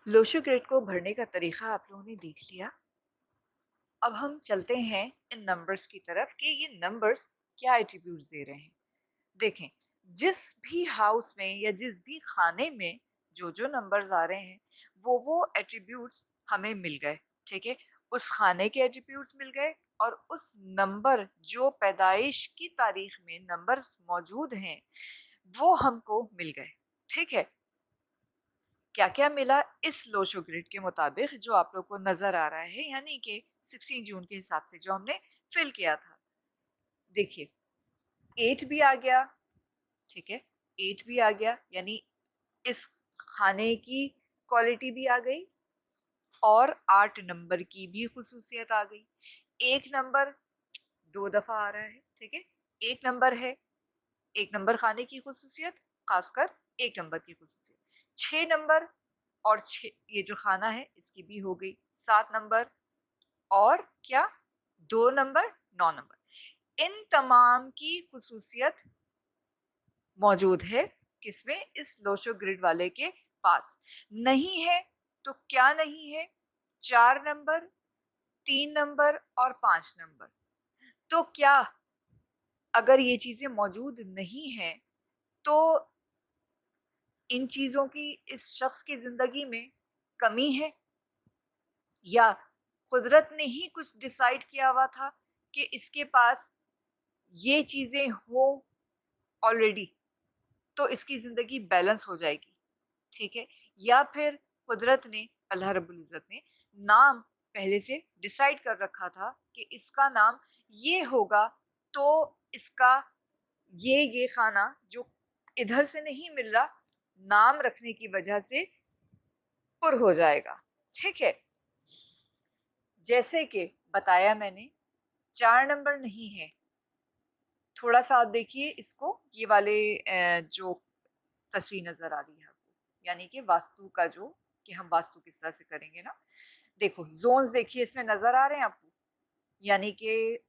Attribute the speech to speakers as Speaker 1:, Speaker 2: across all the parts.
Speaker 1: Lo Shu grid को भरने का तरीका आप लोगों ने देख लिया। अब हम चलते हैं इन नंबर्स की तरफ कि ये नंबर्स क्या एट्रीब्यूट्स दे रहे हैं। देखें, जिस भी हाउस में या जिस भी खाने में जो नंबर्स आ रहे हैं वो एट्रीब्यूट्स हमें मिल गए। ठीक है, उस खाने के एट्रीब्यूट्स मिल गए और उस नंबर जो पैदाइश की तारीख में नंबर्स मौजूद हैं वो हमको मिल गए। ठीक है, क्या-क्या मिला इस लोशो ग्रिड के मुताबिक जो आप लोग को नज़र आ रहा है, यानी कि 16 जून के हिसाब से जो हमने फिल किया था। देखिए, 8 भी आ गया। ठीक है, 8 भी आ गया, यानी इस खाने की क्वालिटी भी आ गई और 8 नंबर की भी खुसूसियत आ गई। 1 नंबर 2 दफ़ा आ रहा है। ठीक है, 1 नंबर है, 1 नंबर खाने की खुसूसियत, खासकर 1 नंबर की खुसूसियत। 6 नंबर और 6 ये जो खाना है इसकी भी हो गई। 7 नंबर और क्या, 2 नंबर, 9 नंबर। इन तमाम की खुसूसियत मौजूद है किसमें, इस लोशो ग्रिड वाले के पास। नहीं है तो क्या नहीं है, 4 नंबर, 3 नंबर और 5 नंबर। तो क्या अगर ये चीजें मौजूद नहीं है तो इन चीजों की इस शख्स की जिंदगी में कमी है, या कुदरत ने ही कुछ डिसाइड किया हुआ था कि इसके पास ये चीजें हो ऑलरेडी, तो इसकी जिंदगी बैलेंस हो जाएगी। ठीक है, या फिर कुदरत ने, अल्लाह रब्बुल इज्जत ने नाम पहले से डिसाइड कर रखा था कि इसका नाम ये होगा, तो इसका ये खाना जो इधर से नहीं मिल रहा, नाम रखने की वजह से पुर हो जाएगा। ठीक है, जैसे कि बताया मैंने, 4 नंबर नहीं है। थोड़ा सा आप देखिए इसको, ये वाले जो तस्वीर नजर आ रही है आपको, यानी कि वास्तु का जो, कि हम वास्तु किस तरह से करेंगे ना। देखो जोन्स देखिए इसमें नजर आ रहे हैं आपको, यानी कि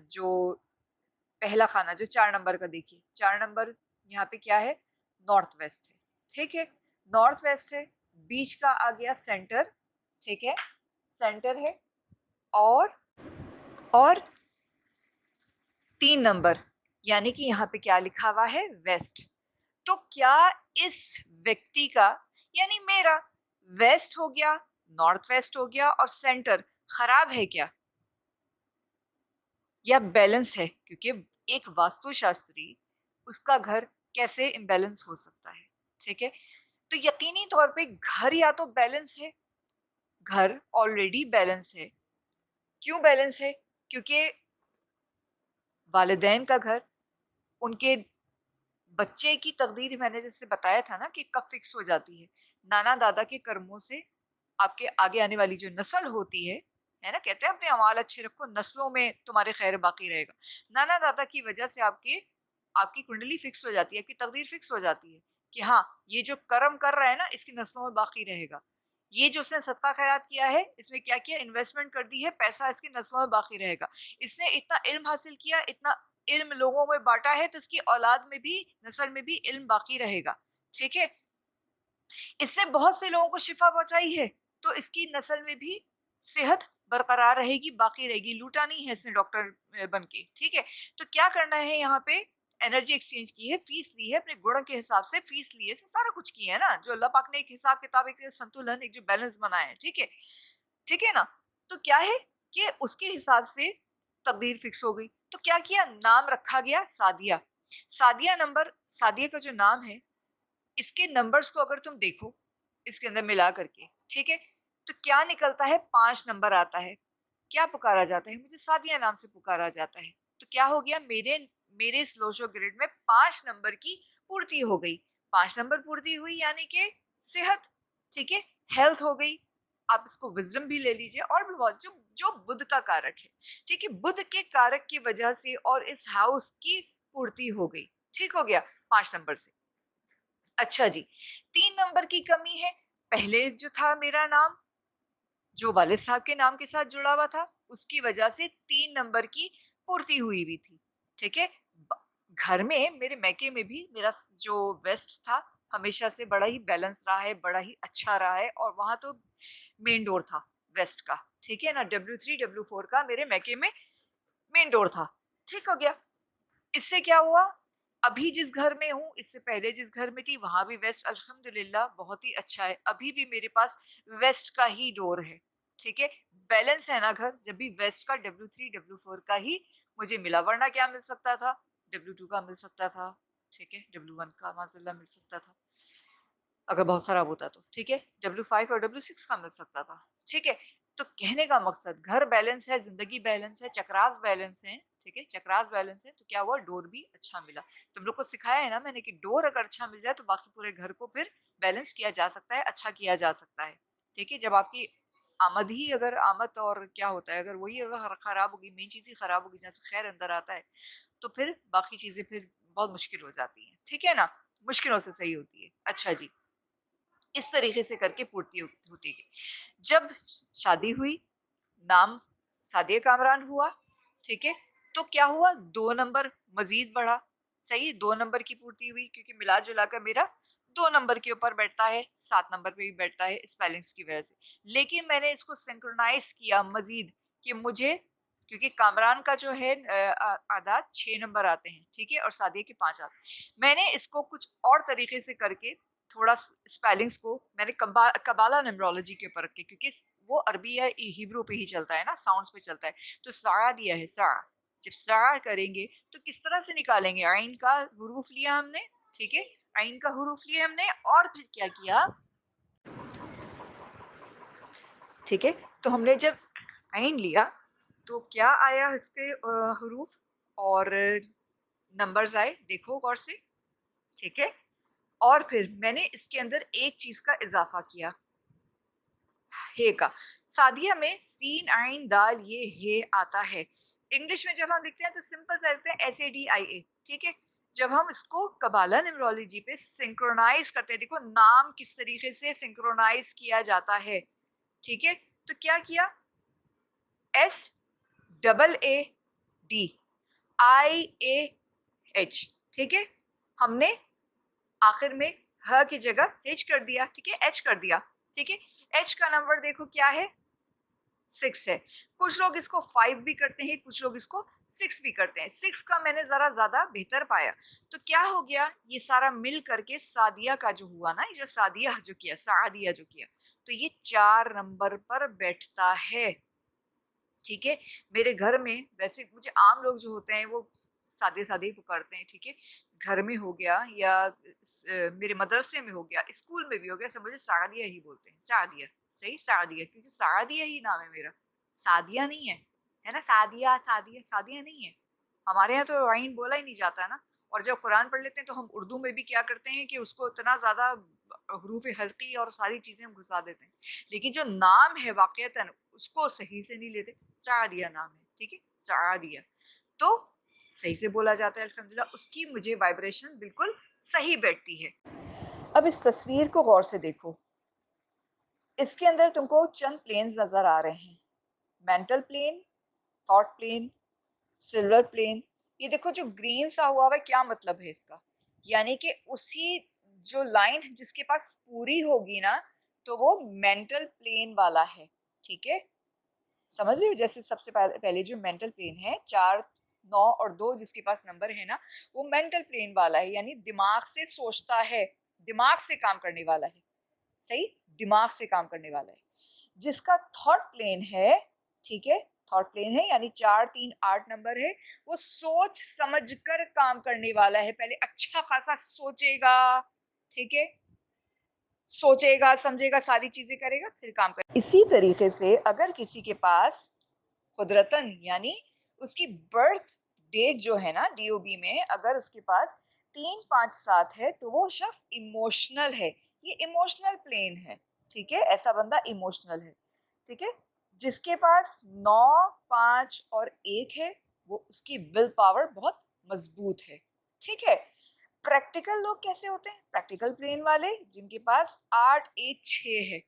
Speaker 1: जो पहला खाना जो 4 नंबर का, देखिए 4 नंबर यहाँ पे क्या है, नॉर्थ वेस्ट है। ठीक है, नॉर्थ वेस्ट है, बीच का आ गया सेंटर। ठीक है, सेंटर है, और और 3 नंबर, यानी कि यहाँ पे क्या लिखा हुआ है, वेस्ट। तो क्या इस व्यक्ति का, यानी मेरा, वेस्ट हो गया, नॉर्थ वेस्ट हो गया और सेंटर खराब है क्या, या बैलेंस है? क्योंकि एक वास्तुशास्त्री, उसका घर कैसे इम्बैलेंस हो सकता है? ठीक है, तो यकीनी तौर पे घर या तो बैलेंस है, घर ऑलरेडी बैलेंस है। क्यों बैलेंस है? क्योंकि वालिदैन का घर, उनके बच्चे की तकदीर मैंने जैसे बताया था ना कि कब फिक्स हो जाती है, नाना दादा के कर्मों से आपके आगे आने वाली जो नस्ल होती है ना, कहते हैं अपने अमाल अच्छे रखो, नस्लों में तुम्हारे खैर बाकी रहेगा। नाना दादा की वजह से आपके, आपकी कुंडली फिक्स हो जाती है, आपकी तकदीर फिक्स हो जाती है कि हाँ, ये जो कर्म कर रहा है ना इसकी नस्लों में बाकी रहेगा। ये जो उसने सदका खैरात किया है, इसने क्या किया, इन्वेस्टमेंट कर दी है, पैसा इसकी नस्लों में बाकी रहेगा। इसने इतना इल्म हासिल किया, इतना इल्म लोगों में बांटा है, तो इसकी औलाद में भी, नस्ल में भी इल्म बाकी रहेगा। ठीक है, इसने बहुत से लोगों को शिफा पहुंचाई है, तो इसकी नस्ल में भी सेहत बरकरार रहेगी, बाकी रहेगी। लूटा नहीं है इसने डॉक्टर बन के। ठीक है, तो क्या करना है यहाँ पे, एनर्जी एक्सचेंज की है, फीस ली है, अपने गुणों के हिसाब से फीस ली है, सारा कुछ किया है ना, जो अल्लाह पाक ने एक हिसाब किताब, एक संतुलन, एक जो बैलेंस बनाया है। ठीक है, ठीक है ना। तो क्या है कि उसके हिसाब से तकदीर फिक्स हो गई, तो क्या किया, नाम रखा गया सादिया। सादिया नंबर, सादिया का जो नाम है, इसके नंबर्स को अगर तुम देखो इसके अंदर मिला करके, ठीक है, तो क्या निकलता है, 5 नंबर आता है। क्या पुकारा जाता है, मुझे सादिया नाम से पुकारा जाता है। तो क्या हो गया, मेरे मेरे इस लोशो ग्रिड में 5 नंबर की पूर्ति हो गई। 5 नंबर पूर्ति हुई, यानी कि सेहत। ठीक है, हेल्थ हो गई। आप इसको विजडम भी ले लीजिए, और भी बहुत, जो जो बुध का कारक है। ठीक है, बुध के कारक की वजह से और इस हाउस की पूर्ति हो गई। ठीक हो गया, 5 नंबर से। अच्छा जी, 3 नंबर की कमी है। पहले जो था मेरा नाम, जो वालिद साहब के नाम के साथ जुड़ा हुआ था, उसकी वजह से 3 नंबर की पूर्ति हुई हुई थी। ठीक है, घर में, मेरे मैके में भी मेरा जो वेस्ट था, हमेशा से बड़ा ही बैलेंस रहा है, बड़ा ही अच्छा रहा है और वहाँ तो मेन डोर था वेस्ट का, ठीक है ना? W3, W4 का मेरे मैके में मेन डोर था। ठीक हो गया। इससे क्या हुआ? अभी जिस घर में हूँ, इससे पहले जिस घर में थी, वहाँ भी वेस्ट अल्हम्दुलिल्लाह बहुत ही अच्छा है। अभी भी मेरे पास वेस्ट का ही डोर है, ठीक है? बैलेंस है ना घर, जब भी वेस्ट का W3, W4 का ही मुझे मिला, वरना क्या मिल सकता था? W2 का मिल सकता था, ठीक है? W1 का माज़अल्लाह मिल सकता था। अगर बहुत खराब होता तो, ठीक है? W5 और W6 का मिल सकता था, ठीक है? तो कहने का मकसद घर बैलेंस है, ज़िंदगी बैलेंस है, चक्रास बैलेंस है, ठीक है? चक्रास बैलेंस है, तो क्या हुआ डोर भी अच्छा मिला। तुम लोग को सिखाया है ना मैंने कि डोर अगर अच्छा मिल जाए तो बाकी पूरे घर को फिर बैलेंस किया जा सकता है, अच्छा किया जा सकता है, ठीक है? जब आपकी आमद ही अगर आमद और क्या होता है, अगर वही अगर खराब होगी, मेन चीज़ ही खराब होगी, जहाँ से खैर अंदर आता है, तो फिर बाकी चीज़ें फिर बहुत मुश्किल हो जाती हैं, ठीक है ना? मुश्किलों से सही होती है। अच्छा जी। इस तरीके से करके पूर्ति होती गई। जब शादी हुई, नाम सादिया कामरान हुआ, ठीक है? तो क्या हुआ 2 नंबर मज़ीद बढ़ा, सही 2 नंबर की पूर्ति हुई क्योंकि मिला-जुला कर मेरा 2 नंबर के ऊपर बैठता है, 7 नंबर पे भी बैठता है स्पेलिंग्स की वज़ह से। लेकिन मैंने इसको सिंक्रोनाइज़ किया मज़ीद कि मुझे क्योंकि कामरान का जो है आदाद 6 नंबर आते हैं, ठीक है? और सादिया के 5 आते हैं। मैंने इसको कुछ और तरीके से करके थोड़ा स्पेलिंग्स को मैंने कबाला न्यूमरोलॉजी के ऊपर रखे क्योंकि वो अरबी या हिब्रू पे ही चलता है ना साउंड्स पे चलता है तो सा दिया है सा जब सा करेंगे तो किस तरह से निकालेंगे आइन का हुरूफ लिया हमने ठीक है आइन का हुरूफ लिया हमने और फिर क्या किया ठीक है तो हमने जब आइन लिया तो क्या आया इसके हुरूफ और नंबर्स आए देखो गौर से ठीक है और फिर मैंने इसके अंदर एक चीज का इजाफा किया हे का सादिया में सीन आइन दाल ये हे आता है इंग्लिश में जब हम लिखते हैं तो सिंपल से लिखते हैं SADIA ठीक है जब हम इसको कबाला न्यूमरोलॉजी पे सिंक्रोनाइज करते हैं देखो नाम किस तरीके से सिंक्रोनाइज किया जाता है ठीक है तो क्या किया SAADIAH ठीक है हमने आखिर में ह की जगह H कर दिया ठीक है H कर दिया ठीक है H का नंबर देखो क्या है 6 है कुछ लोग इसको 5 भी करते हैं कुछ लोग इसको 6 भी करते हैं 6 का मैंने जरा ज्यादा बेहतर पाया तो क्या हो गया ये सारा मिल करके सादिया का जो हुआ ना ये जो सादिया जो किया सादिया जो किया तो ये 4 नंबर पर बैठता है ठीक है मेरे घर में वैसे मुझे आम लोग जो होते हैं वो सादे सादे ही पुकारते हैं ठीक है घर में हो गया या मेरे मदरसे में हो गया स्कूल में भी हो गया सब मुझे सादिया ही बोलते हैं सादिया सही सादिया क्योंकि सादिया ही नाम है मेरा सादिया नहीं है ना सादिया सादिया सादिया नहीं है हमारे यहाँ तो आइन बोला ही नहीं जाता ना और जब कुरान पढ़ लेते हैं तो हम उर्दू में भी क्या करते हैं कि उसको इतना ज्यादा हरूफ हल्की और सारी चीजें हम घुसा देते हैं लेकिन जो नाम है वाकयतन उसको सही से नहीं लेते सादिया नाम है ठीक है सादिया तो सही से बोला जाता है अल्हम्दुलिल्लाह उसकी मुझे वाइब्रेशन बिल्कुल सही बैठती है अब इस तस्वीर को गौर से देखो इसके अंदर तुमको चंद प्लेन्स नजर आ रहे हैं mental plane thought plane silver plane ये देखो जो ग्रीन सा हुआ है क्या मतलब है इसका यानी कि उसी जो लाइन जिसके पास पूरी होगी ना तो वो मेंटल प्लेन वाला है ठीक है समझ रहे हो जैसे सबसे पहले जो मेंटल प्लेन है 4 9 और 2 जिसके पास नंबर है ना वो मेंटल प्लेन वाला है यानी दिमाग से सोचता है दिमाग से काम करने वाला है सही दिमाग से काम करने वाला है जिसका थॉट प्लेन है ठीक है थॉट प्लेन है यानी 4 3 8 नंबर है वो सोच समझ कर काम करने वाला है पहले अच्छा खासा सोचेगा ठीक है सोचेगा समझेगा सारी चीजें करेगा फिर काम करेगा इसी तरीके से अगर किसी के पास कुदरतन यानी उसकी बर्थ डेट जो है ना DOB में अगर उसके पास 3 5 7 है तो वो शख्स इमोशनल है ये इमोशनल प्लेन है ठीक है ऐसा बंदा इमोशनल है ठीक है जिसके पास 9 5 और 1 है वो उसकी विल पावर बहुत मजबूत है ठीक है प्रैक्टिकल लोग कैसे होते हैं प्रैक्टिकल प्लेन वाले जिनके पास 8 1 6 है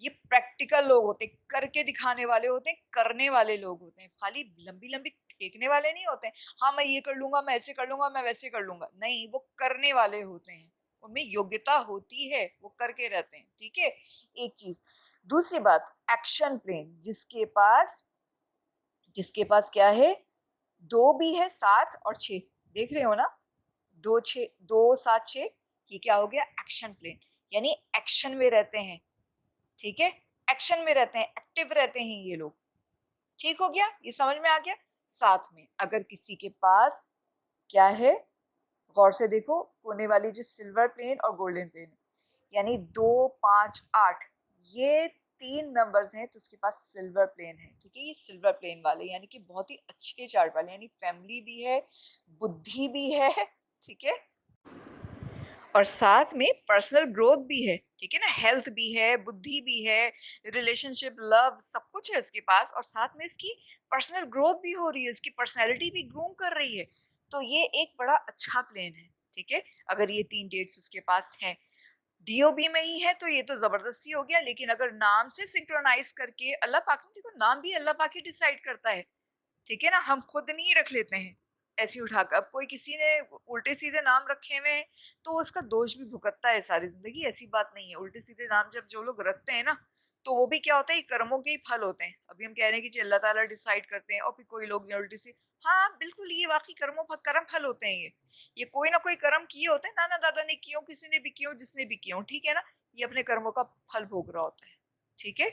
Speaker 1: ये प्रैक्टिकल लोग होते हैं करके दिखाने वाले होते हैं करने वाले लोग होते हैं खाली लंबी लंबी फेंकने वाले नहीं होते हैं हाँ मैं ये कर लूंगा मैं ऐसे कर लूंगा मैं वैसे कर लूंगा नहीं वो करने वाले होते हैं उनमें योग्यता होती है, वो करके रहते हैं, ठीक है? एक चीज़। दूसरी बात, एक्शन प्लेन जिसके पास क्या है? 2 भी है, 7 और 6 देख रहे हो ना? 2 6 2 7 6 ये क्या हो गया? एक्शन प्लेन, यानी एक्शन में रहते हैं, ठीक है? एक्शन में रहते हैं, एक्टिव रहते हैं ये लोग। ठीक हो गया? ये समझ में आ गया? साथ में अगर किसी के पास क्या है? गौर से देखो, कोने वाली जो सिल्वर प्लेन और गोल्डन प्लेन, यानी 2, 5, 8 ये 3 नंबर्स हैं तो उसके पास सिल्वर प्लेन है, ठीक है? ये सिल्वर प्लेन वाले यानी कि बहुत ही अच्छे चार्ट वाले, यानी फैमिली भी है, बुद्धि भी है, ठीक है? और साथ में पर्सनल ग्रोथ भी है, ठीक है ना? हेल्थ भी है, बुद्धि भी है, रिलेशनशिप, लव सब कुछ है इसके पास, और साथ में इसकी पर्सनल ग्रोथ भी हो रही है, इसकी पर्सनैलिटी भी ग्रूम कर रही है। तो ये एक बड़ा अच्छा प्लेन है, ठीक है? अगर ये 3 डेट्स उसके पास हैं। डीओबी में ही है तो ये तो ज़बरदस्ती हो गया, लेकिन अगर नाम से सिंक्रोनाइज़ करके अल्लाह पाक ने, देखो नाम भी अल्लाह पाक ही डिसाइड करता है। ठीक है ना? हम खुद नहीं रख लेते हैं, ऐसे ही उठाकर। अब कोई किसी ने उल्टे-सीधे नाम रखे हुए हैं, तो उसका दोष भी भुगतता है सारी ज़िंदगी, ऐसी बात नहीं है। उल्टे-सीधे नाम जब जो लोग रखते हैं ना, तो वो भी क्या होता है, ये कर्मों के ही फल होते हैं। अभी हम कह रहे हैं कि जी अल्लाह ताला डिसाइड करते हैं, और फिर कोई लोग जो उल्टी सी, हाँ, बिल्कुल ये वाक़ई कर्म फल होते हैं ये। ये कोई ना कोई कर्म किए होते हैं, नाना-दादा ने किए हों, किसी ने भी किए हों, जिसने भी किए हों, ठीक है ना? ये अपने कर्मों का फल भोग रहा होता है, ठीक है?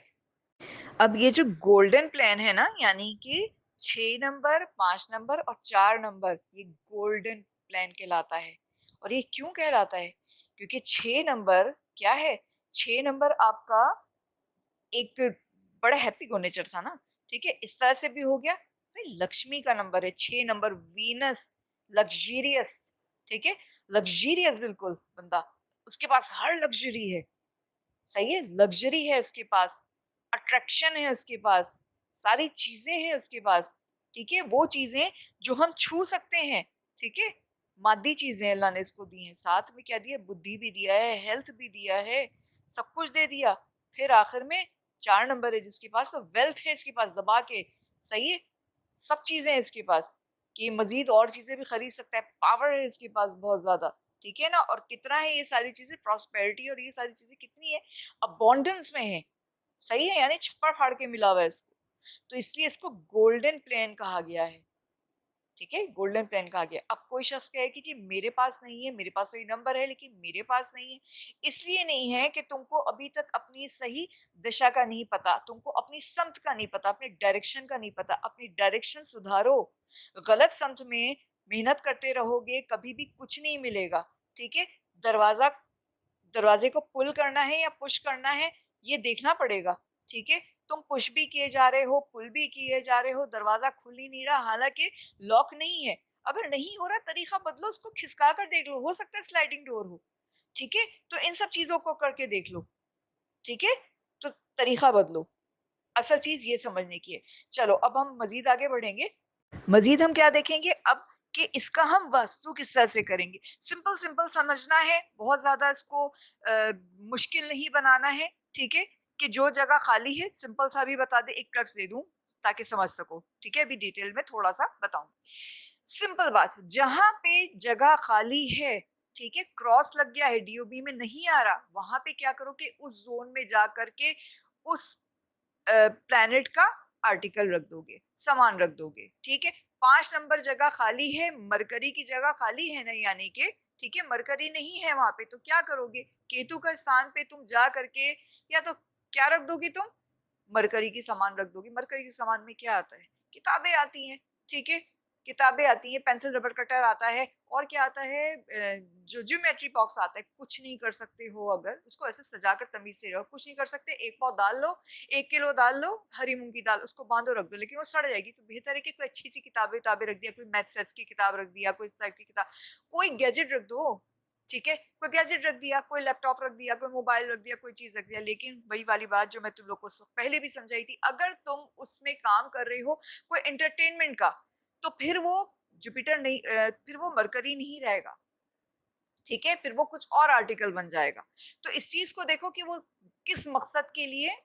Speaker 1: अब ये जो गोल्डन प्लान है ना, यानी कि 6 नंबर, 5 नंबर और 4 नंबर, ये गोल्डन प्लान कहलाता है। और ये क्यों कहलाता है? क्योंकि 6 नंबर क्या है? 6 नंबर आपका एक बड़ा हैप्पी गो नेचर था ना, ठीक है? इस तरह से भी हो गया। भाई लक्ष्मी का नंबर है 6 नंबर, वीनस, लग्ज़रियस, ठीक है? लग्ज़रियस बिल्कुल बंदा, उसके पास हर लग्ज़री है। सही है, लग्जरी है उसके पास, अट्रैक्शन है उसके पास, सारी चीजें हैं उसके पास, ठीक है? वो चीजें जो हम छू सकते हैं, ठीक है? मादी चीजें अल्लाह ने इसको दी हैं, साथ में क्या दिया? बुद्धि भी दिया है, हेल्थ भी दिया है, सब कुछ दे दिया। फिर आखिर में 4 नंबर है जिसके पास, तो वेल्थ है इसके पास दबा के, सही है? सब चीजें हैं इसके पास कि मजीद और चीजें भी खरीद सकता है, पावर है इसके पास बहुत ज्यादा, ठीक है ना? और कितना है ये सारी चीजें, प्रॉस्पेरिटी और ये सारी चीजें कितनी है? अबोंडेंस में है, सही है? यानी छप्पर फाड़ के मिला हुआ है इसको, तो इसलिए इसको गोल्डन प्लेन कहा गया है, ठीक है? गोल्डन प्लेन कहा गया। अब कोई शख्स कहे कि जी मेरे पास नहीं है, मेरे पास तो ये नंबर है लेकिन मेरे पास नहीं है। इसलिए नहीं है कि तुमको अभी तक अपनी सही दिशा का नहीं पता, तुमको अपनी समत का नहीं पता, अपने डायरेक्शन का नहीं पता। अपनी डायरेक्शन सुधारो, गलत समत में मेहनत करते रहोगे कभी भी कुछ नहीं मिलेगा, ठीक है? दरवाजा दरवाजे को पुल करना है या पुश करना है, ये देखना पड़ेगा, ठीक है? तुम पुश भी किए जा रहे हो, पुल भी किए जा रहे हो, दरवाजा खुल ही नहीं रहा, हालांकि लॉक नहीं है। अगर नहीं हो रहा, तरीका बदलो, उसको खिसका कर देख लो, हो सकता है स्लाइडिंग डोर हो, ठीक है? तो इन सब चीजों को करके देख लो, ठीक है? तो तरीका बदलो, असल चीज ये समझने की है। चलो अब हम मजीद आगे बढ़ेंगे। मजीद हम क्या देखेंगे अब, कि इसका हम वास्तु किस तरह से करेंगे। सिंपल सिंपल समझना है, बहुत ज्यादा इसको मुश्किल नहीं बनाना है, ठीक है? कि जो जगह खाली है सिंपल सा भी बता दे, एक ट्रक्स दे दूं ताकि समझ सको, ठीक है? अभी डिटेल में थोड़ा सा बताऊं। सिंपल बात, जहां पे जगह खाली है, ठीक है, क्रॉस लग गया है, डीओबी में नहीं आ रहा, वहां पे क्या करो कि उस जोन में जा करके उस प्लैनेट का आर्टिकल रख दोगे, सामान रख दोगे, ठीक है? 5 नंबर जगह खाली है, मरकरी की जगह खाली है ना, यानी कि ठीक है, मरकरी नहीं है वहां पे, तो क्या करोगे? केतु का स्थान पे तुम जा करके या तो क्या रख दोगी तुम? मरकरी की सामान रख दोगी। मरकरी के सामान में क्या आता है? किताबें आती हैं, ठीक है? किताबें आती हैं, पेंसिल रबर कटर आता है, और क्या आता है? जो ज्योमेट्री बॉक्स आता है। कुछ नहीं कर सकते हो अगर उसको ऐसे सजाकर तमीज से रहो, कुछ नहीं कर सकते, एक पाव दाल लो, 1 किलो दाल लो, हरी मूंग की दाल, उसको बांधो रख दो, लेकिन वो सड़ जाएगी, तो बेहतर है कि कोई अच्छी सी किताबें किताबें रख दिया, कोई मैथ्स वैथ्स की किताब रख दिया, कोई इस टाइप की किताब, कोई गैजेट रख दो, ठीक है? कोई गैजेट रख दिया, कोई लैपटॉप रख दिया, कोई मोबाइल रख दिया, कोई चीज रख दिया, लेकिन वही वाली बात जो मैं तुम लोग को पहले भी समझाई थी, अगर तुम उसमें काम कर रहे हो कोई एंटरटेनमेंट का, तो फिर वो जुपिटर नहीं, फिर वो मरकरी नहीं रहेगा, ठीक है? फिर वो कुछ और आर्टिकल बन जाएगा। तो इस चीज को देखो कि वो किस मकसद के लिए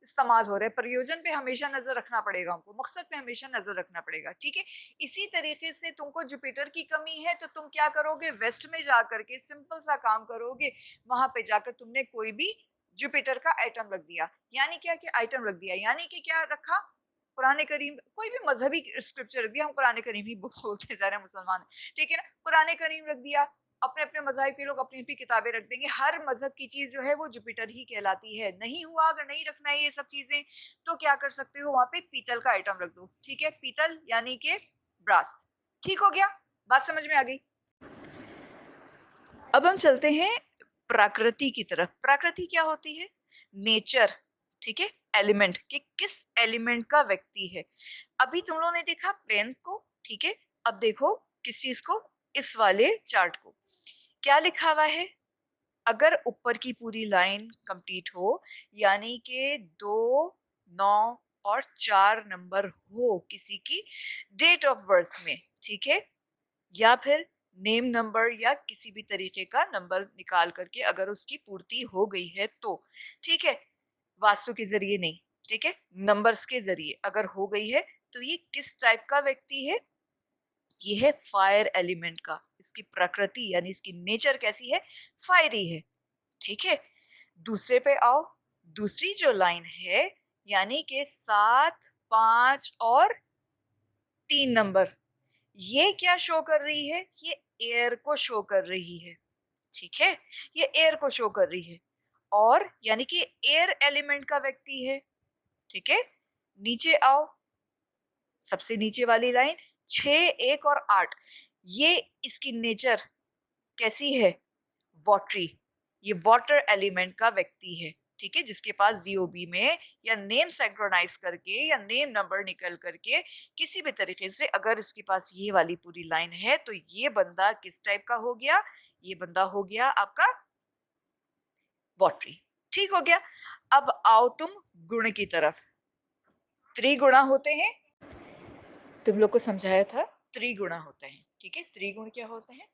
Speaker 1: इस्तेमाल हो रहे हैं, प्रयोजन पे हमेशा नज़र रखना पड़ेगा हमको, मकसद पे हमेशा नज़र रखना पड़ेगा, ठीक है? इसी तरीके से तुमको जुपिटर की कमी है तो तुम क्या करोगे, वेस्ट में जाकर के सिंपल सा काम करोगे, वहाँ पे जाकर तुमने कोई भी जुपिटर का आइटम रख दिया। यानी क्या कि आइटम रख दिया, यानी कि क्या रखा? कुरान करीम, कोई भी मज़हबी स्क्रिप्चर रख दिया, हम कुरान करीम ही बोलते हैं, सारे मुसलमान हैं, ठीक है ना? कुरान करीम रख दिया, अपने-अपने मज़ाहिब के लोग अपनी-अपनी किताबें रख देंगे। हर मज़हब की चीज़ जो है वो जुपिटर ही कहलाती है। नहीं हुआ, अगर नहीं रखना है ये सब चीज़ें, तो क्या कर सकते हो, वहाँ पे पीतल का आइटम रख दो। ठीक है? पीतल यानी कि ब्रास। ठीक हो गया? बात समझ में आ गई? अब हम चलते हैं प्रकृति की तरफ। प्रकृति क्या होती है? नेचर, ठीक है? एलिमेंट, कि किस एलिमेंट का व्यक्ति है। अभी तुम लोगों ने देखा प्लेन को, ठीक है? अब देखो किस चीज़ को? इस वाले चार्ट को। क्या लिखा हुआ है? अगर ऊपर की पूरी लाइन कंप्लीट हो, यानी कि 2, 9 और 4 नंबर हो किसी की डेट ऑफ बर्थ में, ठीक है? या फिर नेम नंबर या किसी भी तरीके का नंबर निकाल करके अगर उसकी पूर्ति हो गई है तो, ठीक है? वास्तु के ज़रिए नहीं, ठीक है? नंबर्स के ज़रिए अगर हो गई है, तो ये किस टाइप का व्यक्ति है? ये है फायर एलिमेंट का। इसकी प्रकृति यानी इसकी नेचर कैसी है? फायरी है, ठीक है? दूसरे पे आओ, दूसरी जो लाइन है यानी कि 7, 5 और 3 नंबर, ये क्या शो कर रही है? ये एयर को शो कर रही है, ठीक है? ये एयर को शो कर रही है और यानी कि एयर एलिमेंट का व्यक्ति है, ठीक है? नीचे आओ, सबसे नीचे वाली लाइन 6, 1 और 8, ये इसकी नेचर कैसी है? वॉटरी, ये वाटर एलिमेंट का व्यक्ति है, ठीक है? जिसके पास जीओबी में या नेम सिंक्रोनाइज करके या नेम नंबर निकल करके किसी भी तरीके से अगर इसके पास ये वाली पूरी लाइन है तो ये बंदा किस टाइप का हो गया? ये बंदा हो गया आपका वॉटरी। ठीक हो गया? अब आओ तुम गुण की तरफ। त्रिगुणा होते हैं, तुम लोग को समझाया था, त्रिगुणा होते हैं, ठीक है? त्रिगुण क्या होते हैं?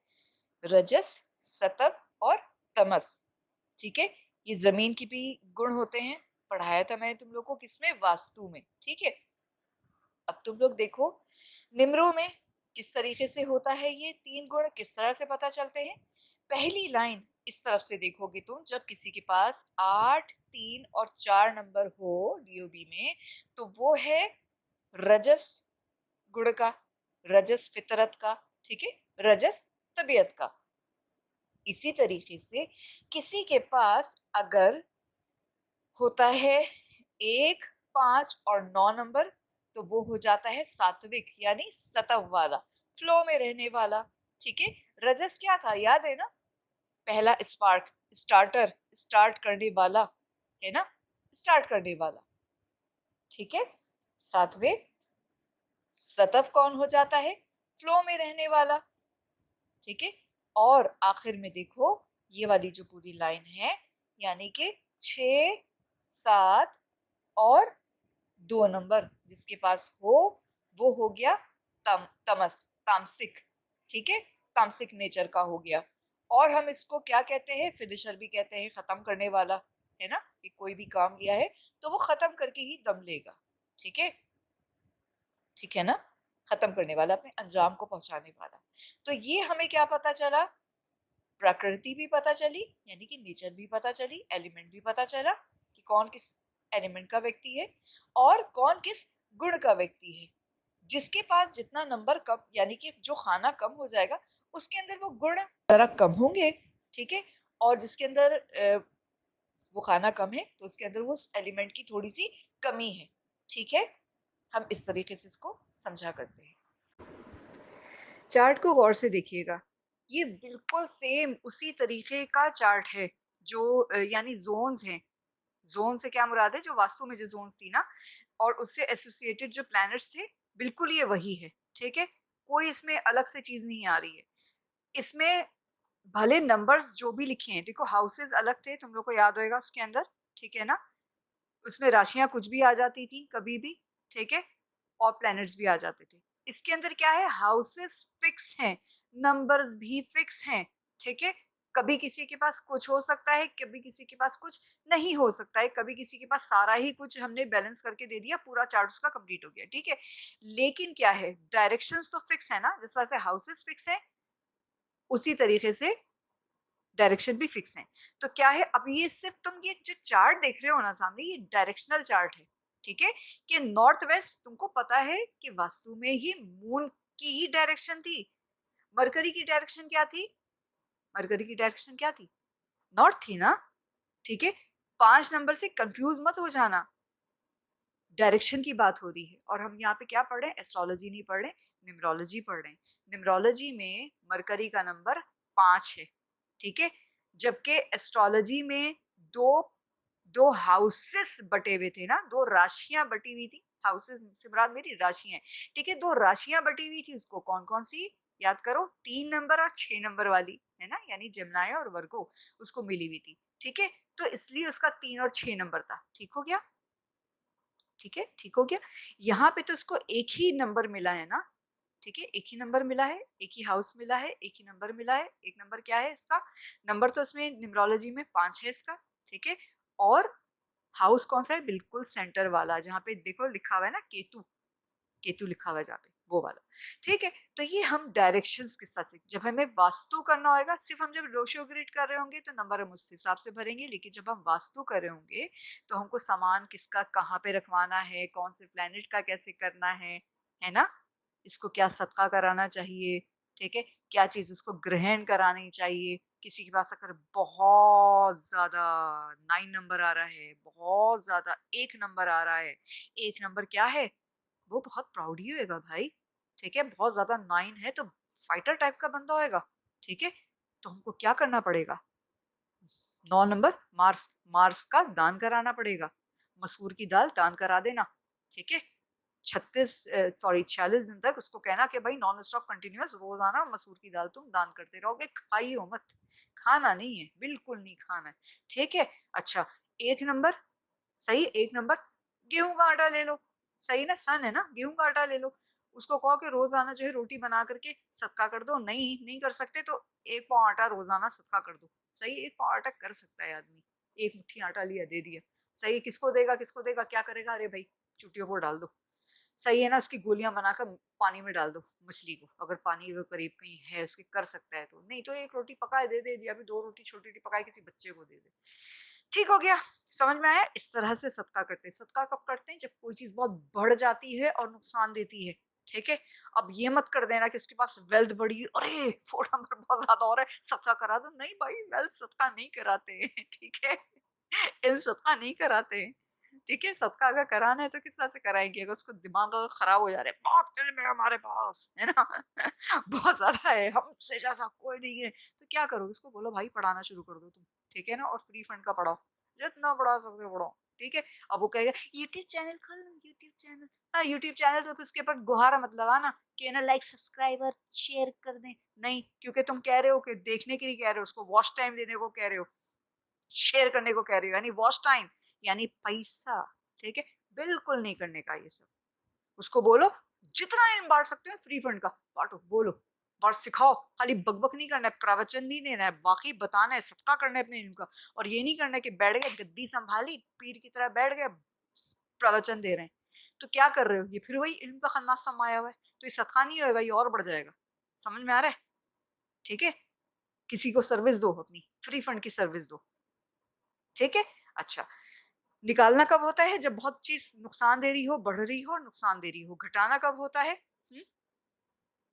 Speaker 1: रजस, सतव और तमस, ठीक है? ये ज़मीन की भी गुण होते हैं, पढ़ाया था मैंने तुम लोग को किसमें? वास्तु में, ठीक है? अब तुम लोग देखो, निम्रों में किस तरीके से होता है ये 3 गुण, किस तरह से पता चलते हैं? पहली लाइन इस तरफ से देखोगे तुम, जब किसी के पास 8, 3 और 4 नंबर हो डीओबी में, तो वो है रजस गुण का, रजस फितरत का, ठीक है? रजस तबीयत का। इसी तरीके से किसी के पास अगर होता है 1, 5 और 9 नंबर, तो वो हो जाता है सात्विक यानी सतव वाला, फ्लो में रहने वाला, ठीक है? रजस क्या था याद है ना? पहला स्पार्क, स्टार्टर, स्टार्ट करने वाला, है ना? स्टार्ट करने वाला, ठीक है? सातवें सतव कौन हो जाता है? फ्लो में रहने वाला, ठीक है? और आखिर में देखो ये वाली जो पूरी लाइन है यानी कि 6, 7 और 2 नंबर जिसके पास हो वो हो गया तमस, तामसिक, ठीक है? तामसिक नेचर का हो गया। और हम इसको क्या कहते हैं? फिनिशर भी कहते हैं, खत्म करने वाला, है ना? कि कोई भी काम लिया है तो वो खत्म करके ही दम लेगा, ठीक है? ठीक है ना? खत्म करने वाला, अपने अंजाम को पहुंचाने वाला। तो ये हमें क्या पता चला? प्रकृति भी पता चली यानी कि नेचर भी पता चली, एलिमेंट भी पता चला कि कौन किस एलिमेंट का व्यक्ति है और कौन किस गुण का व्यक्ति है। जिसके पास जितना नंबर कम यानी कि जो खाना कम हो जाएगा उसके अंदर वो गुण जरा कम होंगे, ठीक है? और जिसके अंदर वो खाना कम है तो उसके अंदर वो एलिमेंट की थोड़ी सी कमी है, ठीक है? हम इस तरीके से इसको समझा करते हैं। चार्ट को गौर से देखिएगा, ये बिल्कुल सेम उसी तरीके का चार्ट है जो यानी जोन्स हैं। जोन से क्या मुराद है? जो वास्तु में जो जोन्स थी ना और उससे एसोसिएटेड जो प्लैनेट्स थे, बिल्कुल ये वही है, ठीक है? कोई इसमें अलग से चीज़ नहीं आ रही है। इसमें भले नंबर्स जो भी लिखे हैं, देखो हाउसेस अलग थे, तुम लोग को याद होएगा उसके अंदर, ठीक है ना? उसमें राशियाँ कुछ भी आ जाती थी कभी भी, ठीक है? और प्लैनेट्स भी आ जाते थे। इसके अंदर क्या है? हाउसेस फिक्स हैं, नंबर्स भी फिक्स हैं, ठीक है? कभी किसी के पास कुछ हो सकता है, कभी किसी के पास कुछ नहीं हो सकता है, कभी किसी के पास सारा ही कुछ हमने बैलेंस करके दे दिया, पूरा चार्ट उसका कंप्लीट हो गया, ठीक है? लेकिन क्या है, डायरेक्शंस तो फिक्स है ना, जिस तरह से हाउसेस फिक्स है, उसी तरीके से डायरेक्शन भी फिक्स है। तो क्या है, अब ये सिर्फ तुम ये जो चार्ट देख रहे हो ना सामने, ये डायरेक्शनल चार्ट है, ठीक है? कि नॉर्थ वेस्ट तुमको पता है कि वास्तु में ही मून की ही डायरेक्शन थी। मरकरी की डायरेक्शन क्या थी? मरकरी की डायरेक्शन क्या थी? नॉर्थ थी ना, ठीक है? 5 नंबर से कंफ्यूज मत हो जाना। डायरेक्शन की बात हो रही है और हम यहाँ पे क्या पढ़ रहे हैं? एस्ट्रोलॉजी नहीं पढ़ रहे, न्यूमरोलॉजी पढ़ रहे हैं। न्यूमरोलॉजी में मरकरी का नंबर 5 है, ठीक है? जबकि एस्ट्रोलॉजी में दो दो हाउसेस बटे हुए थे ना, दो राशियां बटी हुई थी। हाउसेस से मुराद मेरी राशियां हैं, ठीक है? दो राशियां बटी हुई थी, उसको कौन कौन सी याद करो? 3 नंबर और 6 नंबर वाली, है ना? यानी जमनाय और वर्गो, उसको मिली हुई थी, ठीक है? तो इसलिए उसका 3 और 6 नंबर था। ठीक हो गया? ठीक है, ठीक हो गया। यहाँ पे तो इसको एक ही नंबर मिला है ना, ठीक है? एक ही नंबर मिला है, एक ही हाउस मिला है, एक ही नंबर मिला है। एक नंबर क्या है इसका? नंबर तो इसमें न्यूमरोलॉजी में 5 है इसका, ठीक है? और हाउस कौन सा है? बिल्कुल सेंटर वाला, जहाँ पे देखो लिखा हुआ है ना केतु, केतु लिखा हुआ है जहाँ पे, वो वाला, ठीक है? तो ये हम डायरेक्शंस के साथ जब हमें वास्तु करना होगा, सिर्फ हम जब रोशियो ग्रिड कर रहे होंगे तो नंबर हम उस हिसाब से भरेंगे, लेकिन जब हम वास्तु कर रहे होंगे तो हमको सामान किसका कहाँ पे रखवाना है, कौन से प्लेनेट का कैसे करना है ना? इसको क्या सदका कराना चाहिए, ठीक है? क्या चीज इसको ग्रहण करानी चाहिए? किसी के पास अगर बहुत ज्यादा 9 नंबर आ रहा है, बहुत ज्यादा 1 नंबर आ रहा है, 1 नंबर क्या है? वो बहुत प्राउड ही होएगा भाई, ठीक है? बहुत ज्यादा 9 है तो फाइटर टाइप का बंदा होएगा, ठीक है? तो हमको क्या करना पड़ेगा? 9 नंबर मार्स, मार्स का दान कराना पड़ेगा। मसूर की दाल दान करा देना, ठीक है? 46 दिन तक उसको कहना कि भाई नॉन स्टॉप कंटिन्यूअस रोजाना मसूर की दाल तुम दान करते रहोगे, खाइयो मत। खाना नहीं है, बिल्कुल नहीं खाना है, ठीक है? अच्छा, 1 नंबर सही, 1 नंबर गेहूं का आटा ले लो, सही ना? सन है ना, गेहूं का आटा ले लो, उसको कहो कि रोजाना जो है रोटी बना करके सदका कर दो। नहीं नहीं कर सकते तो 1 पाव आटा रोजाना सदका कर दो, सही? 1 पाव आटा कर सकता है आदमी, एक मुट्ठी आटा लिया दे दिया, सही? किसको देगा, किसको देगा, क्या करेगा? अरे भाई चुटियों को डाल दो, सही है ना? उसकी गोलियां बनाकर पानी में डाल दो मछली को, अगर पानी के करीब कहीं है उसके, कर सकता है तो। नहीं तो एक रोटी पकाए दे दे दिया, अभी 2 रोटी छोटी छोटी पकाए किसी बच्चे को दे दे, ठीक हो गया। समझ में आया? इस तरह से सदका करते हैं। सदका कब करते हैं? जब कोई चीज बहुत बढ़ जाती है और नुकसान देती है, ठीक है? अब ये मत कर देना कि उसके पास वेल्थ बढ़ी, अरे 4 नंबर बहुत ज्यादा हो रहा है, सदका करा दो। नहीं भाई, वेल्थ सदका नहीं कराते हैं, ठीक है? इल्म सदका नहीं कराते हैं, ठीक है? सदका अगर कराना है तो किस तरह से कराएंगे? अगर उसको दिमाग अगर खराब हो जा रहा है, बहुत इल्म है हमारे पास, है ना? बहुत ज्यादा है, हमसे जैसा कोई नहीं है, तो क्या करो? उसको बोलो भाई पढ़ाना शुरू कर दो तुम, ठीक है ना? और फ्री फंड का पढ़ाओ, जितना पढ़ा सकते हो पढ़ाओ, ठीक है? अब वो कहेगा यूट्यूब चैनल खोल लो, यूट्यूब चैनल। हाँ, यूट्यूब चैनल तो फिर उसके ऊपर गुहारा मत लगाना कि ना लाइक सब्सक्राइबर शेयर कर दें। नहीं, क्योंकि तुम कह रहे हो कि देखने के लिए कह रहे हो, उसको वॉच टाइम देने को कह रहे हो, शेयर करने को कह रही हो, यानी वॉच टाइम, यानी पैसा, ठीक है? बिल्कुल नहीं करने का ये सब। उसको बोलो जितना इन बांट सकते हो फ्री फंड का बांटो, बोलो, और सिखाओ। खाली बकबक नहीं करना है, प्रवचन नहीं देना है, बाकी बताना है, सदका करना है अपने इल्म का। और ये नहीं करना है कि बैठ गए गद्दी संभाली पीर की तरह बैठ गए प्रवचन दे रहे हैं, तो क्या कर रहे हो? ये फिर वही इल्म का खन्नास समाया हुआ है, तो ये सदका नहीं होगा, ये और बढ़ जाएगा। समझ में आ रहा है? ठीक है? किसी को सर्विस दो, अपनी फ्री फंड की सर्विस दो, ठीक है? अच्छा, निकालना कब होता है? जब बहुत चीज नुकसान दे रही हो, बढ़ रही हो और नुकसान दे रही हो। घटाना कब होता है?